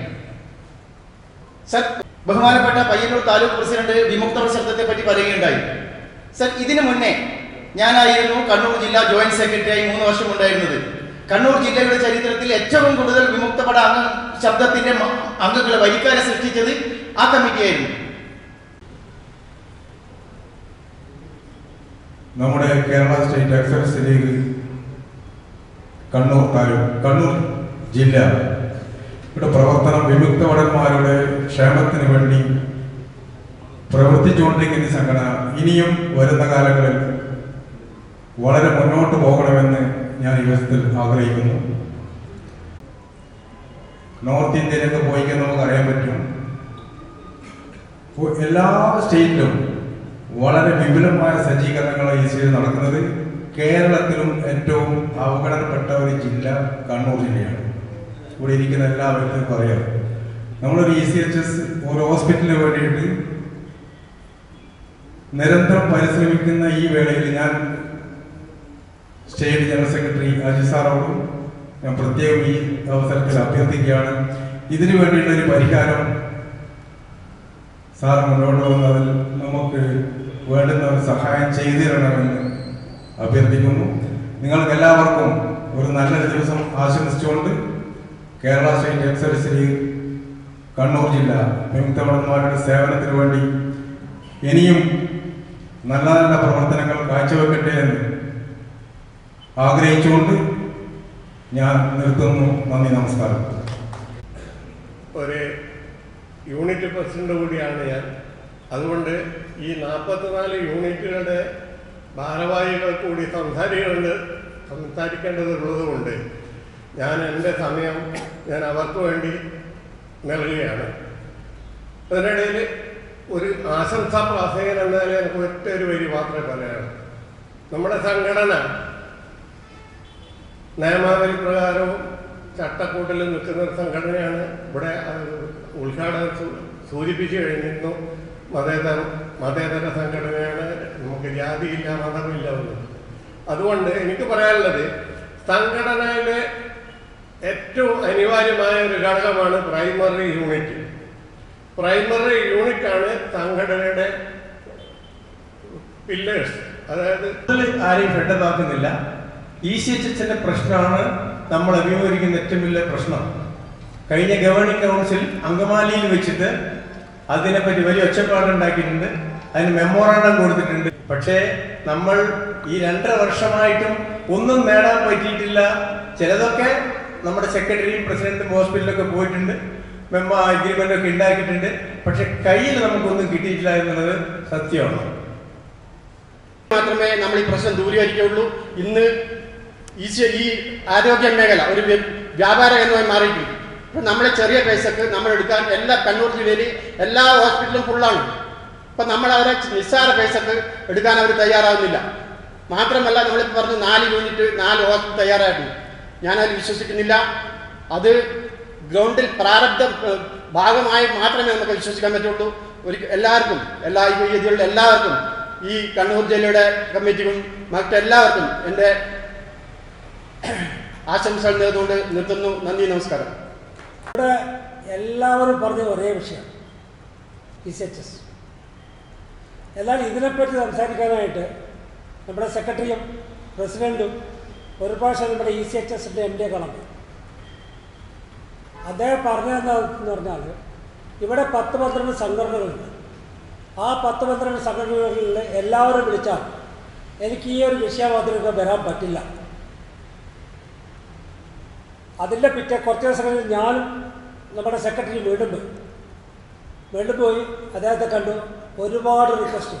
സർ, ബഹുമാനപ്പെട്ട പയ്യന്നൂർ താലൂക്ക് പ്രസിഡന്റ് വിമുക്ത ശബ്ദത്തെ പറ്റി പറയുകയുണ്ടായി. സർ, ഇതിനു മുന്നേ ഞാനായിരുന്നു കണ്ണൂർ ജില്ലാ ജോയിന്റ് സെക്രട്ടറിയായി 3 വർഷം ഉണ്ടായിരുന്നത്. കണ്ണൂർ ജില്ലയുടെ ചരിത്രത്തിൽ ഏറ്റവും കൂടുതൽ വിമുക്തപട ശബ്ദത്തിന്റെ അംഗങ്ങളെ വരിക്കാരെ സൃഷ്ടിച്ചത് ആ കമ്മിറ്റിയായിരുന്നു. നമ്മുടെ Kerala state excise league Kannur taluk, Kannur ജില്ല ഇവിടെ പ്രവർത്തനം വിമുക്തഭടന്മാരുടെ ക്ഷേമത്തിന് വേണ്ടി പ്രവർത്തിച്ചുകൊണ്ടിരിക്കുന്ന സംഘടന ഇനിയും വരുന്ന കാലങ്ങളിൽ വളരെ മുന്നോട്ട് പോകണമെന്ന് ഞാൻ ഈ ദിവസത്തിൽ ആഗ്രഹിക്കുന്നു. നോർത്ത് ഇന്ത്യയിലൊക്കെ പോയിക്കാൻ നമുക്ക് അറിയാൻ പറ്റും, എല്ലാ സ്റ്റേറ്റിലും വളരെ വിപുലമായ സജ്ജീകരണങ്ങൾ ഈ സ്റ്റേറ്റ് നടക്കുന്നത്. കേരളത്തിലും ഏറ്റവും അവഗണനപ്പെട്ട ഒരു ജില്ല കണ്ണൂർ ജില്ലയാണ്. ഇവിടെ ഇരിക്കുന്ന എല്ലാവർക്കും അറിയാം. നമ്മളൊരു ECHS ഒരു ഹോസ്പിറ്റലിന് വേണ്ടിയിട്ട് നിരന്തരം പരിശ്രമിക്കുന്ന ഈ വേളയിൽ ഞാൻ സ്റ്റേറ്റ് ജനറൽ സെക്രട്ടറി അജിത് സാറോടും ഞാൻ പ്രത്യേകം ഈ അവസരത്തിൽ അഭ്യർത്ഥിക്കുകയാണ്, ഇതിനു വേണ്ടിയിട്ടൊരു പരിഹാരം സാർ മുന്നോട്ട് വന്നതിൽ നമുക്ക് വേണ്ടുന്ന ഒരു സഹായം ചെയ്തു തരണമെന്ന് അഭ്യർത്ഥിക്കുന്നു. നിങ്ങൾക്ക് എല്ലാവർക്കും ഒരു നല്ലൊരു ദിവസം ആശംസിച്ചുകൊണ്ട് Kerala state excise league Kannur ജില്ല വിമുക്തഭടന്മാരുടെ സേവനത്തിന് വേണ്ടി ഇനിയും നല്ല നല്ല പ്രവർത്തനങ്ങൾ കാഴ്ചവെക്കട്ടെ എന്ന് ആഗ്രഹിച്ചുകൊണ്ട് ഞാൻ നിർത്തുന്നു. നന്ദി, നമസ്കാരം. ഒരു യൂണിറ്റ് പ്രസിഡന്റ് കൂടിയാണ് ഞാൻ. അതുകൊണ്ട് ഈ 44 യൂണിറ്റുകളുടെ ഭാരവാഹികൾ കൂടി സംസാരിക്കേണ്ടതുള്ളതുകൊണ്ട് ഞാൻ എൻ്റെ സമയം ഞാൻ അവർക്ക് വേണ്ടി നൽകുകയാണ്. അതിനിടയിൽ ഒരു ആശംസാ പ്രാസംഗം എന്നാൽ എനിക്ക് ഒറ്റൊരു വരി മാത്രമേ പറയാനുള്ളൂ. നമ്മുടെ സംഘടന നിയമാവലി പ്രകാരവും ചട്ടക്കൂട്ടിലും നിൽക്കുന്ന ഒരു സംഘടനയാണ്. ഇവിടെ ഉദ്ഘാടനം സൂചിപ്പിച്ചു കഴിഞ്ഞിരുന്നു. മതേതര സംഘടനയാണ്. നമുക്ക് ജാതിയില്ല, മതമില്ല ഒന്നും. അതുകൊണ്ട് എനിക്ക് പറയാനുള്ളത്, സംഘടനയിലെ ഏറ്റവും അനിവാര്യമായ ഒരു ഘടകമാണ് പ്രൈമറി യൂണിറ്റ്. പ്രൈമറി യൂണിറ്റാണ് സംഘടനയുടെ പില്ലേഴ്സ്. അതായത് ആരെയും ഭേദമാക്കുന്നില്ല. ECHSന്റെ പ്രശ്നമാണ് നമ്മൾ അഭിമുഖീകരിക്കുന്ന ഏറ്റവും വലിയ പ്രശ്നം. കഴിഞ്ഞ ഗവേണിംഗ് കൗൺസിൽ അങ്കമാലിയിൽ വെച്ചിട്ട് അതിനെപ്പറ്റി വലിയ ഒച്ചപ്പാടുണ്ടാക്കിയിട്ടുണ്ട്, അതിന് മെമ്മോറാണ്ടം കൊടുത്തിട്ടുണ്ട്. പക്ഷേ നമ്മൾ ഈ 2.5 വർഷമായിട്ടും ഒന്നും നേടാൻ പറ്റിയിട്ടില്ല. ചിലതൊക്കെ നമ്മുടെ സെക്രട്ടറിയും പ്രസിഡന്റും ഹോസ്പിറ്റലിലൊക്കെ പോയിട്ടുണ്ട്, അഗ്രിമെന്റ് ഒക്കെ ഉണ്ടാക്കിയിട്ടുണ്ട്. പക്ഷെ കയ്യിൽ നമുക്കൊന്നും കിട്ടിയിട്ടില്ല എന്നുള്ളത് സത്യമാണ്. മാത്രമേ നമ്മൾ ഈ പ്രശ്നം ദൂരീകരിക്കുകയുള്ളൂ. ഇന്ന് ഈ ആരോഗ്യ മേഖല ഒരു വ്യാപാര കേന്ദ്രമായി മാറിയിട്ടുണ്ട്. ഇപ്പം നമ്മളെ ചെറിയ പൈസക്ക് നമ്മൾ എടുക്കാൻ എല്ലാ കണ്ണൂർ ജില്ലയിൽ എല്ലാ ഹോസ്പിറ്റലും ഫുള്ളാണ്. അപ്പം നമ്മൾ അവരെ നിസ്സാര പൈസക്ക് എടുക്കാൻ അവർ തയ്യാറാവുന്നില്ല. മാത്രമല്ല, നമ്മളിപ്പോൾ പറഞ്ഞു 4 യൂണിറ്റ് 4 ഹോസ്പിറ്റൽ തയ്യാറായിട്ടുണ്ട്. ഞാനതിൽ വിശ്വസിക്കുന്നില്ല. അത് ഗ്രൗണ്ടിൽ പ്രാരബ്ധ ഭാഗമായി മാത്രമേ നമുക്ക് വിശ്വസിക്കാൻ പറ്റുള്ളൂ. എല്ലാവർക്കും, എല്ലാ രീതിയിലുള്ള എല്ലാവർക്കും, ഈ കണ്ണൂർ ജില്ലയുടെ കമ്മിറ്റിക്കും മറ്റെല്ലാവർക്കും എൻ്റെ ആശംസകൾ നേർന്നുകൊണ്ട് നിർത്തുന്നു. നന്ദി, നമസ്കാരം. ഇവിടെ എല്ലാവരും പറഞ്ഞ ഒരേ വിഷയം ECHS. എന്നാൽ ഇതിനെപ്പറ്റി സംസാരിക്കാനായിട്ട് നമ്മുടെ സെക്രട്ടറിയും പ്രസിഡൻറ്റും ഒരു പ്രാവശ്യം നമ്മുടെ ECHSൻ്റെ MD കാണുന്നു. അദ്ദേഹം പറഞ്ഞതെന്ന് പറഞ്ഞാൽ ഇവിടെ 10-12 സംഘടനകളുണ്ട്. ആ 10-12 സംഘടനകളിൽ എല്ലാവരും വിളിച്ചാൽ എനിക്ക് ഈ ഒരു വിഷയം അതിലൊക്കെ വരാൻ പറ്റില്ല. അതിൻ്റെ കുറച്ച് ദിവസം കഴിഞ്ഞ് ഞാനും നമ്മുടെ സെക്രട്ടറി വീണ്ടും വീണ്ടും പോയി അദ്ദേഹത്തെ കണ്ടു, ഒരുപാട് റിക്വസ്റ്റ്.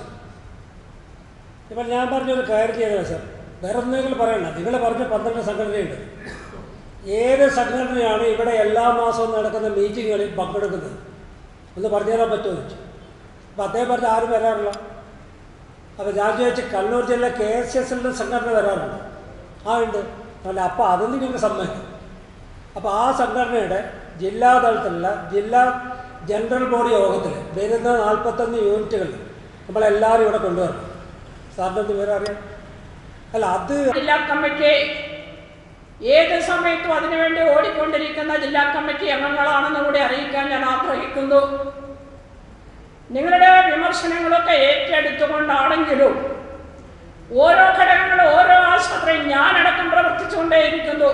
ഇപ്പം ഞാൻ പറഞ്ഞൊരു കാര്യം ചെയ്തത് സാർ, വേറെ ഒന്നും പറയണ്ട. നിങ്ങൾ പറഞ്ഞ 12 സംഘടനയുണ്ട്. ഏത് സംഘടനയാണ് ഇവിടെ എല്ലാ മാസവും നടക്കുന്ന മീറ്റിങ്ങുകളിൽ പങ്കെടുക്കുന്നത് ഒന്ന് പറഞ്ഞു തരാൻ പറ്റുമോ എന്ന് ചോദിച്ചു. അപ്പോൾ അദ്ദേഹം പറഞ്ഞ ആരും വരാറില്ല. അപ്പോൾ ഞാൻ ചോദിച്ചു, കണ്ണൂർ ജില്ല KSSL സംഘടന വരാറുണ്ട്? ആ ഉണ്ട്. അല്ല, അപ്പോൾ അതൊന്നും നിങ്ങൾക്ക് സമ്മതിക്കും. അപ്പോൾ ആ സംഘടനയുടെ ജില്ലാ തലത്തിലുള്ള ജില്ലാ ജനറൽ ബോഡി യോഗത്തിൽ വരുന്ന 41 യൂണിറ്റുകൾ നമ്മളെല്ലാവരും ഇവിടെ കൊണ്ടുവരണം. സാറിൻ്റെ ഒന്ന് പേര് അറിയാം? അല്ല, അത് ജില്ലാ കമ്മിറ്റി ഏത് സമയത്തും അതിനുവേണ്ടി ഓടിക്കൊണ്ടിരിക്കുന്ന ജില്ലാ കമ്മിറ്റി അംഗങ്ങളാണെന്ന് കൂടി അറിയിക്കാൻ ഞാൻ ആഗ്രഹിക്കുന്നു. നിങ്ങളുടെ വിമർശനങ്ങളൊക്കെ ഏറ്റെടുത്തുകൊണ്ടാണെങ്കിലും ഓരോ ഘടകങ്ങളും ഓരോ ആശുപത്രിയും ഞാനടക്കം പ്രവർത്തിച്ചുകൊണ്ടേയിരിക്കുന്നു.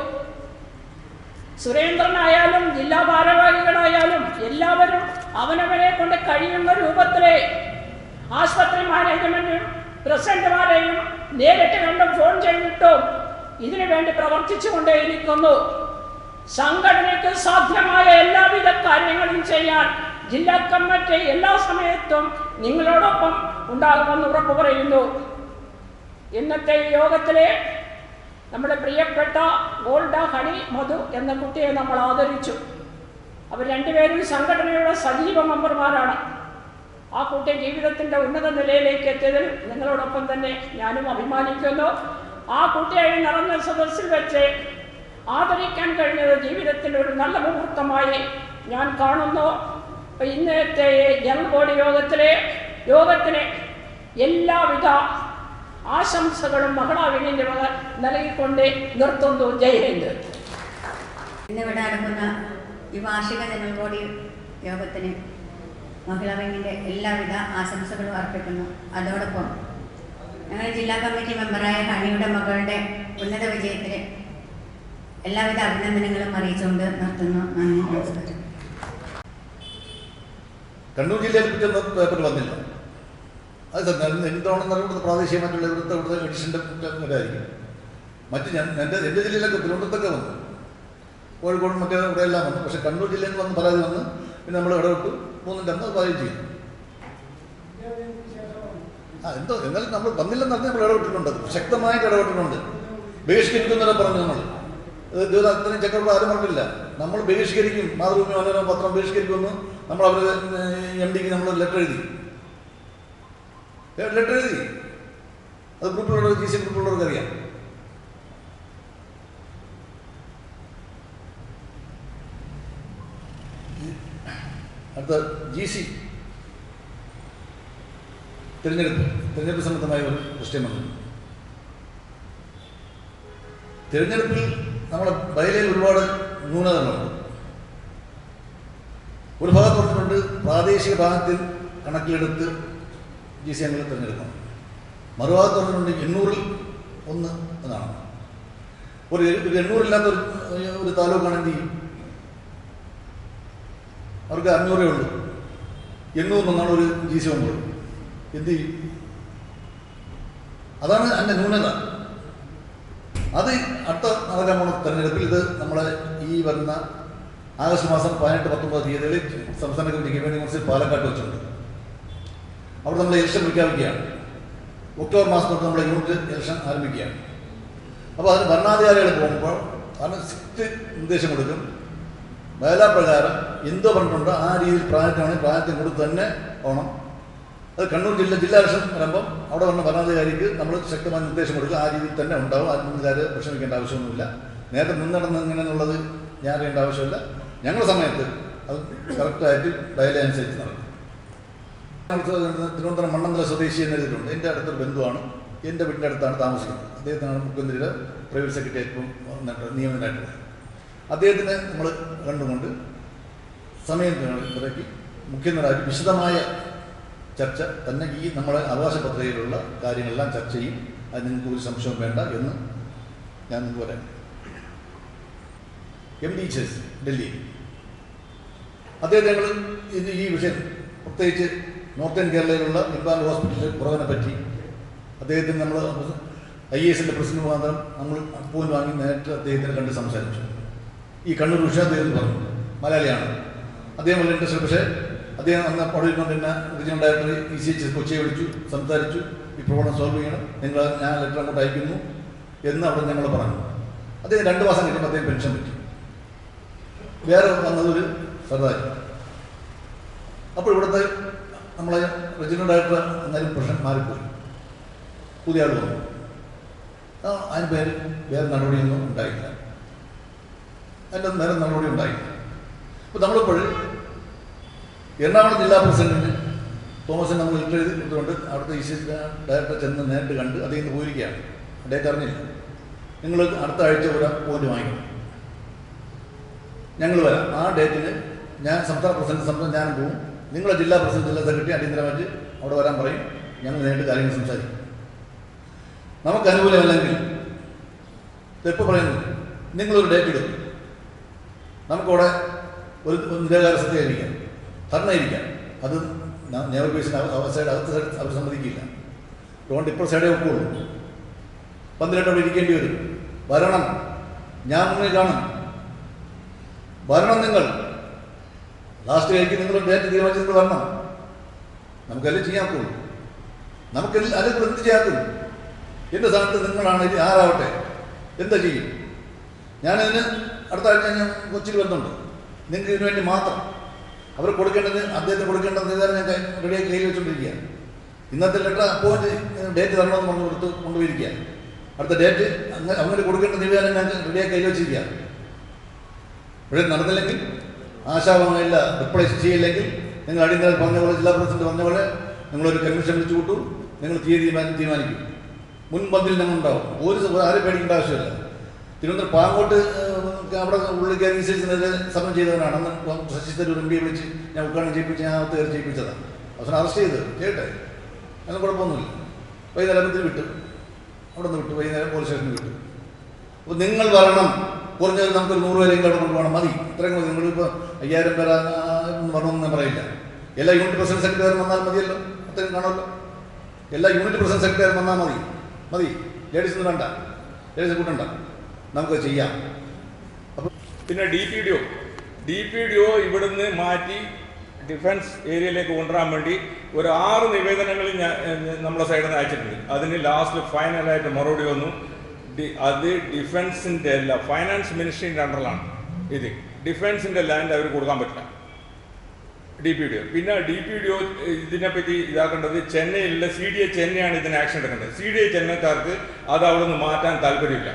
സുരേന്ദ്രനായാലും ജില്ലാ ഭാരവാഹികളായാലും എല്ലാവരും അവനവനെ കൊണ്ട് കഴിയുന്ന രൂപത്തിലെ ആശുപത്രി മാനേജ്മെന്റും പ്രസിഡന്റുമാരെയും നേരിട്ട് കണ്ടും ഫോൺ ചെയ്തിട്ടും ഇതിനു വേണ്ടി പ്രവർത്തിച്ചു കൊണ്ടേയിരിക്കുന്നു. സംഘടനയ്ക്ക് സാധ്യമായ എല്ലാവിധ കാര്യങ്ങളും ചെയ്യാൻ ജില്ലാ കമ്മിറ്റി എല്ലാ സമയത്തും നിങ്ങളോടൊപ്പം ഉണ്ടാകുമെന്ന് ഉറപ്പു പറയുന്നു. ഇന്നത്തെ യോഗത്തിലെ നമ്മുടെ പ്രിയപ്പെട്ട ഗോൾഡ ഹണി മധു എന്ന കുട്ടിയെ നമ്മൾ ആദരിച്ചു. അവർ രണ്ടുപേരും സംഘടനയുടെ സജീവ മെമ്പർമാരാണ്. ആ കുട്ടി ജീവിതത്തിൻ്റെ ഉന്നത നിലയിലേക്ക് എത്തിയതിൽ നിങ്ങളോടൊപ്പം തന്നെ ഞാനും അഭിമാനിക്കുന്നു. ആ കുട്ടിയെ നിറഞ്ഞ സദസ്സിൽ വെച്ച് ആദരിക്കാൻ കഴിഞ്ഞത് ജീവിതത്തിൻ്റെ ഒരു നല്ല മുഹൂർത്തമായി ഞാൻ കാണുന്നു. ഇന്നത്തെ ജനറൽ ബോഡി യോഗത്തിന് എല്ലാവിധ ആശംസകളും മഹളാവിനിൻ്റെ വക നൽകിക്കൊണ്ട് നിർത്തുന്നു. ജയ് ഹിന്ദ്. ഇന്നിവിടെ നടക്കുന്ന ഈ വാർഷിക ജനറൽ ബോഡി യോഗത്തിന് മഹിളാ വിങ്ങിൻ്റെ എല്ലാവിധ ആശംസകളും അർപ്പിക്കുന്നു. അതോടൊപ്പം ഞങ്ങളുടെ ജില്ലാ കമ്മിറ്റി മെമ്പറായ ഹണിയുടെ മകളുടെ ഉന്നത വിജയത്തിന് എല്ലാവിധ അഭിനന്ദനങ്ങളും അറിയിച്ചുകൊണ്ട് നിർത്തുന്നു. നന്ദി, നമസ്കാരം. കണ്ണൂർ ജില്ലയിൽ കുറ്റം പേപ്പർ വന്നില്ല. അത് എന്താണെന്ന് അറിയുന്നത് പ്രാദേശികമായിട്ടുള്ള ഇവിടുത്തെ എഡിഷൻ്റെ കുറ്റമായിരിക്കും. മറ്റ് എൻ്റെ ജില്ലയിലൊക്കെ തിരുവനന്തപുരത്തൊക്കെ വന്നു, കോഴിക്കോട് മറ്റേ ഇവിടെ എല്ലാം വന്നു. പക്ഷേ കണ്ണൂർ ജില്ലയിൽ വന്ന് പരാതി വന്ന് പിന്നെ നമ്മൾ ഇടപെട്ടു. 3-ന്റെ അന്ന് പരാതി ചെയ്തു. എന്നാലും നമ്മൾ വന്നില്ലെന്ന് പറഞ്ഞാൽ നമ്മൾ ഇടപെട്ടിട്ടുണ്ട്, ശക്തമായിട്ട് ഇടപെട്ടിട്ടുണ്ട്. ബഹിഷ്കരിക്കുന്നവരെ പറഞ്ഞു നമ്മൾ അത്രയും ചക്രവർത്തി ആരും പറഞ്ഞില്ല. നമ്മൾ ബഹിഷ്കരിക്കും, മാതൃഭൂമി മനോരമ പത്രം ബഹിഷ്കരിക്കുമെന്ന് നമ്മൾ അവർ MD നമ്മൾ ലെറ്റർ എഴുതി. അത് ഗ്രൂപ്പിലുള്ളവർ GC ഗ്രൂപ്പിലുള്ളവർക്ക് അറിയാം. അടുത്ത GC തിരഞ്ഞെടുപ്പ് സംബന്ധമായ ഒരു ക്വസ്റ്റ്യൻ വന്നു. തിരഞ്ഞെടുപ്പിൽ നമ്മുടെ ബൈലയിൽ ഒരുപാട് ന്യൂനതകളുണ്ട്. ഒരു ഭാഗത്ത് പറഞ്ഞിട്ടുണ്ട് പ്രാദേശിക ഭാഗത്തിൽ കണക്കിലെടുത്ത് GC അംഗങ്ങളെ തിരഞ്ഞെടുക്കണം. മറുഭാഗത്ത് പറഞ്ഞിട്ടുണ്ട് 800-ൽ 1 എന്നാണ്. ഒരു 800 ഒരു താലൂക്കാണ് എന്ത് ചെയ്യും? അവർക്ക് 500 ഉള്ളൂ. 800 ഒരു GC മെമ്പർ എന്ത് ചെയ്യും? അതാണ് അതിൻ്റെ ന്യൂനത. അത് അടുത്ത നടക്കാൻ പോണ തെരഞ്ഞെടുപ്പിൽ ഇത് നമ്മളെ ഈ വരുന്ന ആഗസ്റ്റ് മാസം 18-19 തീയതികളിൽ സംസ്ഥാന കമ്മിറ്റി ഗവേണിംഗ് കൗൺസിൽ പാലക്കാട്ട് വെച്ചിട്ടുണ്ട്. അവിടെ നമ്മൾ ഇലക്ഷൻ പ്രഖ്യാപിക്കുകയാണ്. ഒക്ടോബർ മാസം തൊട്ട് നമ്മുടെ യൂണിറ്റ് ഇലക്ഷൻ ആരംഭിക്കുകയാണ്. അപ്പോൾ അതിന് ഭരണാധികാരികൾ പോകുമ്പോൾ അതിന് സ്ട്രിക്റ്റ് നിർദ്ദേശം കൊടുക്കും. മേലാപ്രകാരം എന്തോ പറഞ്ഞിട്ടുണ്ടോ ആ രീതിയിൽ പ്രായത്തിന് കൊടുത്ത് തന്നെ പോകണം. അത് കണ്ണൂർ ജില്ലാ ഇലക്ഷൻ വരുമ്പം അവിടെ വന്ന ഭരണാധികാരിക്ക് നമ്മൾ ശക്തമായ നിർദ്ദേശം കൊടുക്കുക. ആ രീതിയിൽ തന്നെ ഉണ്ടാവും. അതിന് വിഷമിക്കേണ്ട ആവശ്യമൊന്നുമില്ല. നേരത്തെ മുൻനടന്ന് ഇങ്ങനെയെന്നുള്ളത് ഞാൻ അറിയേണ്ട ആവശ്യമില്ല. ഞങ്ങളുടെ സമയത്ത് അത് കറക്റ്റായിട്ട് ഡയലി അനുസരിച്ച് നടക്കും. തിരുവനന്തപുരം മണ്ണന്തല സ്വദേശി എന്നെഴുതിയിട്ടുണ്ട്. എൻ്റെ അടുത്തൊരു ബന്ധുവാണ്. എൻ്റെ വീടിൻ്റെ അടുത്താണ് താമസിക്കുന്നത്. അദ്ദേഹത്തിനാണ് മുഖ്യമന്ത്രിയുടെ പ്രൈവറ്റ് സെക്രട്ടറി ഇപ്പം നിയമനായിട്ടുള്ളത്. അദ്ദേഹത്തിനെ നമ്മൾ കണ്ടുകൊണ്ട് സമയം ഇറക്കി മുഖ്യമന്ത്രി വിശദമായ ചർച്ച തന്നെ ഈ നമ്മുടെ അവകാശ പത്രികയിലുള്ള കാര്യങ്ങളെല്ലാം ചർച്ച ചെയ്യും. അത് നിങ്ങൾക്ക് ഒരു സംശയവും വേണ്ട എന്ന് ഞാൻ നിങ്ങൾക്ക് പറയാം. MD ചേസ് ഡൽഹി അദ്ദേഹത്തെ ഞങ്ങൾ ഈ വിഷയം പ്രത്യേകിച്ച് നോർത്തേൺ കേരളയിലുള്ള ഇംപാൽ ഹോസ്പിറ്റലിൽ കുറവിനെ പറ്റി അദ്ദേഹത്തിന് നമ്മൾ IASന്റെ പ്രസിഡന്റ് മുഖാന്തരം നമ്മൾ അപ്പോയിന്റ് വാങ്ങി നേരിട്ട് അദ്ദേഹത്തിനെ കണ്ട് സംസാരിച്ചു. ഈ കണ്ണൂർ ഉഷാ അദ്ദേഹം പറഞ്ഞു, മലയാളിയാണ് അദ്ദേഹം, വളരെ ഇൻട്രസ്റ്റ്. പക്ഷേ അദ്ദേഹം അന്ന് അവിടെ ഇരുന്നുകൊണ്ട് റീജിയണൽ ഡയറക്ടർ ECH കൊച്ചിയെ വിളിച്ചു, സംസാരിച്ചു, ഈ പ്രോബ്ലം സോൾവ് ചെയ്യണം, ഞാൻ ലെറ്റർ അങ്ങോട്ട് അയക്കുന്നു എന്ന് അവിടെ ഞങ്ങൾ പറഞ്ഞു. അദ്ദേഹം 2 മാസം കഴിയുമ്പോൾ അദ്ദേഹം പെൻഷൻ പറ്റി. വേറെ വന്നതൊരു സർദാർ. അപ്പോൾ ഇവിടുത്തെ നമ്മളെ റീജിയണൽ ഡയറക്ടർ എന്നാലും പ്രശ്നം മാറിപ്പോയി, പുതിയ ആൾ വന്നു. അതിന് വേറെ നടപടിയൊന്നും ഉണ്ടായില്ല, അതിൻ്റെ നേരെ നടപടി ഉണ്ടായില്ല. അപ്പോൾ നമ്മളിപ്പോൾ എറണാകുളം ജില്ലാ പ്രസിഡന്റിന് തോമസിന് നമ്മൾ ലെറ്റർ എഴുതി കൊടുത്തുകൊണ്ട് അവിടുത്തെ ECH ഡയറക്ടർ ചെന്ന് നേരിട്ട് കണ്ട് അദ്ദേഹം പോയിരിക്കുകയാണ്. അദ്ദേഹം അറിഞ്ഞില്ല, നിങ്ങൾ അടുത്ത ആഴ്ച ഒരു പോയിന്റ് വാങ്ങിക്കണം, ഞങ്ങൾ വരാം. ആ ഡേറ്റിന് ഞാൻ സംസ്ഥാന പ്രസിഡന്റ് ഞാനും പോവും, നിങ്ങളെ ജില്ലാ പ്രസിഡന്റ് ജില്ലാ സെക്രട്ടറി അടിയന്തരമായിട്ട് അവിടെ വരാൻ പറയും, ഞങ്ങൾ നേരിട്ട് കാര്യങ്ങൾ സംസാരിക്കും. നമുക്ക് അനുകൂലമല്ലെങ്കിൽ എപ്പോൾ പറയുന്നു, നിങ്ങളൊരു ഡേറ്റ് ഇടും, നമുക്കവിടെ ഒരു നിരാകാര സത്യായിരിക്കാം, ധർണയിരിക്കാം. അത് നേവൽ ബേസിന് സൈഡ് അകത്ത് അവർ സമ്മതിക്കില്ല. അതുകൊണ്ട് ഇപ്പോൾ സൈഡേ ഒക്കുള്ളൂ. 12 അവിടെ ഇരിക്കേണ്ടി വരും. വരണം, ഞാൻ മുന്നിൽ കാണും, വരണം. നിങ്ങൾ ലാസ്റ്റ് കഴിക്ക് നിങ്ങൾ ഡേറ്റ് തീരുമാനിച്ച് നിങ്ങൾ വരണം. നമുക്കെല്ലാം ചെയ്യാക്കുള്ളൂ, നമുക്കെല്ലാം അല്ലെങ്കിൽ എന്ത് ചെയ്യാക്കും? എൻ്റെ സ്ഥാനത്ത് നിങ്ങളാണ്, ആരാവട്ടെ, എന്താ ചെയ്യും? ഞാനതിന് അടുത്ത ആഴ്ച ഞാൻ കൊച്ചിയിൽ വരുന്നുണ്ട്. നിങ്ങൾക്ക് ഇതിനു വേണ്ടി മാത്രം അവർ കൊടുക്കേണ്ടത്, അദ്ദേഹത്തിന് കൊടുക്കേണ്ടത് ഞാൻ റെഡിയാക്കി കയ്യിൽ വെച്ചുകൊണ്ടിരിക്കുക. ഇന്നത്തെ ലെറ്റർ അപ്പോയിന്റ് ഡേറ്റ് തരണമെന്ന് പറഞ്ഞു കൊടുത്ത് കൊണ്ടുപോയിരിക്കുക. അടുത്ത ഡേറ്റ് അങ്ങനെ കൊടുക്കേണ്ട നിവേദനം ഞാൻ റെഡിയാക്കി കയ്യിൽ വെച്ചിരിക്കുക. ഇവിടെ നടന്നില്ലെങ്കിൽ, ആശാഭംഗമില്ല, റിപ്ലൈ ചെയ്യില്ലെങ്കിൽ, നിങ്ങൾ അടിയന്തരം പറഞ്ഞ പോലെ ജില്ലാ പ്രസിഡന്റ് പറഞ്ഞ പോലെ നിങ്ങളൊരു കമ്മീഷൻ വിളിച്ചു കൂട്ടും, നിങ്ങൾ തീരുമാനിക്കും. മുൻപന്തിൽ ഞങ്ങൾ ഉണ്ടാവും. ആരും പേടിക്കേണ്ട ആവശ്യമില്ല. തിരുവനന്തപുരം പാങ്ങോട്ട് അവിടെ ഉള്ളിൽ കയറി സമരം ചെയ്തവനാണ്. അന്ന് ശശി തരൂർ MP വിളിച്ച് ഞാൻ ഉദ്ഘാടനം ചെയ്യിപ്പിച്ച് ഞാൻ അകത്ത് കയറി ചെയ്യിപ്പിച്ചതാണ്. അവസാനം അറസ്റ്റ് ചെയ്യട്ടെ, അതിന് കുഴപ്പമൊന്നുമില്ല. വൈകുന്നേരത്തിൽ വിട്ടു, അവിടെ നിന്ന് വിട്ടു, വൈകുന്നേരം പോലീസ് സ്റ്റേഷനിൽ വിട്ടു. അപ്പോൾ നിങ്ങൾ വരണം, കുറഞ്ഞത് നമുക്കൊരു 100 പേരെങ്കിലും അവിടെ കൊണ്ടുപോകണം, മതി, ഇത്രയും മതി. നിങ്ങളിപ്പോൾ 5000 പേര് വരണമെന്ന് ഞാൻ പറയില്ല. എല്ലാ യൂണിറ്റ് പ്രസിഡന്റ് സെക്രട്ടറിയും വന്നാൽ മതിയല്ലോ, അത്രയും കാണുമല്ലോ. എല്ലാ യൂണിറ്റ് പ്രസിഡന്റ് സെക്രട്ടറിയും വന്നാൽ മതി. ലേഡീസൊന്നും വേണ്ട, ലേഡീസ് കൂട്ടണ്ട, നമുക്ക് ചെയ്യാം. അപ്പം പിന്നെ DPDO ഇവിടുന്ന് മാറ്റി ഡിഫൻസ് ഏരിയയിലേക്ക് കൊണ്ടുവരാൻ വേണ്ടി ഒരു 6 നിവേദനങ്ങൾ നമ്മളെ സൈഡിൽ നിന്ന് അയച്ചിട്ടുണ്ട്. അതിന് ലാസ്റ്റ് ഫൈനലായിട്ട് മറുപടി വന്നു. അത് ഡിഫൻസിൻ്റെ അല്ല, ഫൈനാൻസ് മിനിസ്ട്രീൻ്റെ അണ്ടറിലാണ്. ഇത് ഡിഫൻസിൻ്റെ ലാൻഡ് അവർ കൊടുക്കാൻ പറ്റില്ല, DPDO. പിന്നെ DPDO ഇതിനെപ്പറ്റി ഇതാക്കേണ്ടത് ചെന്നൈയിലുള്ള CDA ചെന്നൈയാണ് ഇതിന് ആക്ഷൻ എടുക്കേണ്ടത്. CDA ചെന്നൈക്കാർക്ക് അത് അവിടെ നിന്ന് മാറ്റാൻ താല്പര്യമില്ല.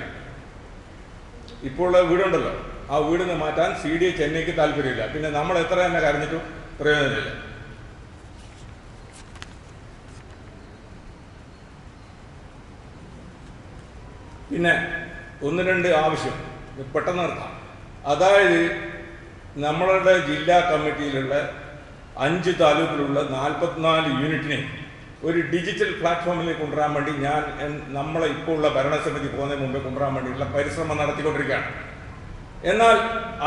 ഇപ്പോൾ ഉള്ള വീടുണ്ടല്ലോ, ആ വീട് നിന്ന് മാറ്റാൻ CDA ചെന്നൈക്ക് താല്പര്യമില്ല. പിന്നെ നമ്മൾ എത്ര തന്നെ കരഞ്ഞിട്ടും പ്രയോജനമില്ല. പിന്നെ 1-2 ആവശ്യം പെട്ടെന്ന് നിർത്താം. അതായത് നമ്മളുടെ ജില്ലാ കമ്മിറ്റിയിലുള്ള 5 താലൂക്കിലുള്ള 44 യൂണിറ്റിനെ ഒരു ഡിജിറ്റൽ പ്ലാറ്റ്ഫോമിലേക്ക് കൊണ്ടുവരാൻ വേണ്ടി നമ്മളെ ഇപ്പോൾ ഉള്ള ഭരണസമിതി പോകുന്നതിന് മുമ്പേ കൊണ്ടുവരാൻ വേണ്ടിയിട്ടുള്ള പരിശ്രമം നടത്തിക്കൊണ്ടിരിക്കുകയാണ്. എന്നാൽ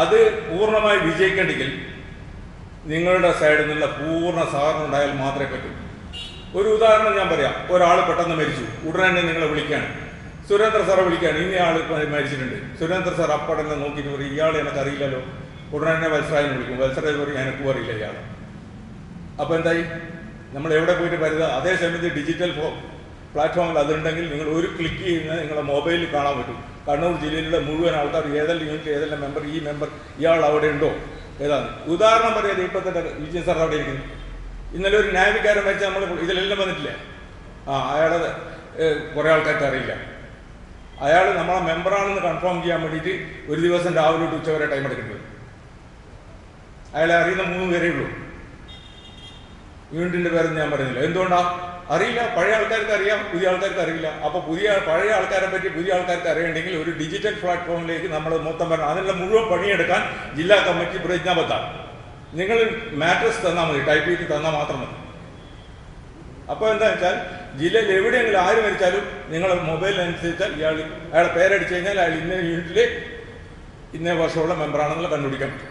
അത് പൂർണ്ണമായി വിജയിക്കണമെങ്കിൽ നിങ്ങളുടെ സൈഡിൽ നിന്നുള്ള പൂർണ്ണ സഹകരണം ഉണ്ടായാൽ മാത്രമേ പറ്റൂ. ഒരു ഉദാഹരണം ഞാൻ പറയാം. ഒരാൾ പെട്ടെന്ന് മരിച്ചു, ഉടനെ തന്നെ നിങ്ങളെ വിളിക്കുകയാണ്, സുരേന്ദ്ര സാറെ വിളിക്കുകയാണ്, ഇന്ന ആൾ മരിച്ചിട്ടുണ്ട്. സുരേന്ദ്ര സാർ അപ്പടനെ നോക്കിയിട്ട് പറയും, ഇയാൾ എനിക്കറിയില്ലല്ലോ. ഉടനെ തന്നെ വത്സരായനെ വിളിക്കും, വത്സരായ പറയും, എനിക്കും അറിയില്ല ഇയാൾ. അപ്പോൾ എന്തായി? നമ്മൾ എവിടെ പോയിട്ട് വരുക? അതേ സമയത്ത് ഡിജിറ്റൽ പ്ലാറ്റ്ഫോമിൽ അതുണ്ടെങ്കിൽ നിങ്ങൾ ഒരു ക്ലിക്ക് ചെയ്യുന്നത് നിങ്ങളുടെ മൊബൈലിൽ കാണാൻ പറ്റും. കണ്ണൂർ ജില്ലയിലുള്ള മുഴുവൻ ആൾക്കാർ ഏതെല്ലാം യൂണിറ്റ്, ഏതെല്ലാം മെമ്പർ, ഈ മെമ്പർ ഇയാൾ അവിടെ ഉണ്ടോ, ഏതാണ്. ഉദാഹരണം പറയാതെ ഇപ്പോൾ തന്നെ വിജയൻ സാർ അവിടെ ഇരിക്കുന്നു. ഇന്നലെ ഒരു നാവികാരൻ വെച്ച് നമ്മൾ ഇതിലെല്ലാം വന്നിട്ടില്ലേ? അയാളെ കുറേ ആൾക്കാർക്ക് അറിയില്ല. അയാൾ നമ്മളെ മെമ്പറാണെന്ന് കൺഫേം ചെയ്യാൻ വേണ്ടിയിട്ട് ഒരു ദിവസം രാവിലെ തൊട്ട് ഉച്ചവരെ ടൈം എടുക്കേണ്ടത്. അയാളെ അറിയുന്ന 3 പേരേ ഉള്ളൂ. യൂണിറ്റിൻ്റെ പേരൊന്നും ഞാൻ പറയുന്നില്ല. എന്തുകൊണ്ടാണ്? അറിയില്ല. പഴയ ആൾക്കാർക്ക് അറിയാം, പുതിയ ആൾക്കാർക്ക് അറിയില്ല. അപ്പോൾ പഴയ ആൾക്കാരെ പറ്റി പുതിയ ആൾക്കാർക്ക് അറിയണമെങ്കിൽ ഒരു ഡിജിറ്റൽ പ്ലാറ്റ്ഫോമിലേക്ക് നമ്മൾ മൊത്തം വരണം. അതിനുള്ള മുഴുവൻ പണിയെടുക്കാൻ ജില്ലാ കമ്മിറ്റി പ്രതിജ്ഞാബദ്ധമാണ്. നിങ്ങൾ മാട്രസ് തന്നാൽ മതി, ടൈപ്പ് ചെയ്ത് തന്നാൽ മാത്രം മതി. അപ്പോൾ എന്താ വെച്ചാൽ ജില്ലയിൽ എവിടെയെങ്കിലും ആര് മരിച്ചാലും നിങ്ങൾ മൊബൈലിനനുസരിച്ചാൽ അയാളുടെ പേരടിച്ചു കഴിഞ്ഞാൽ അയാൾ ഇന്ന യൂണിറ്റിൽ ഇന്നേ വർഷമുള്ള മെമ്പറാണെന്നുള്ള കണ്ടുപിടിക്കാൻ പറ്റും.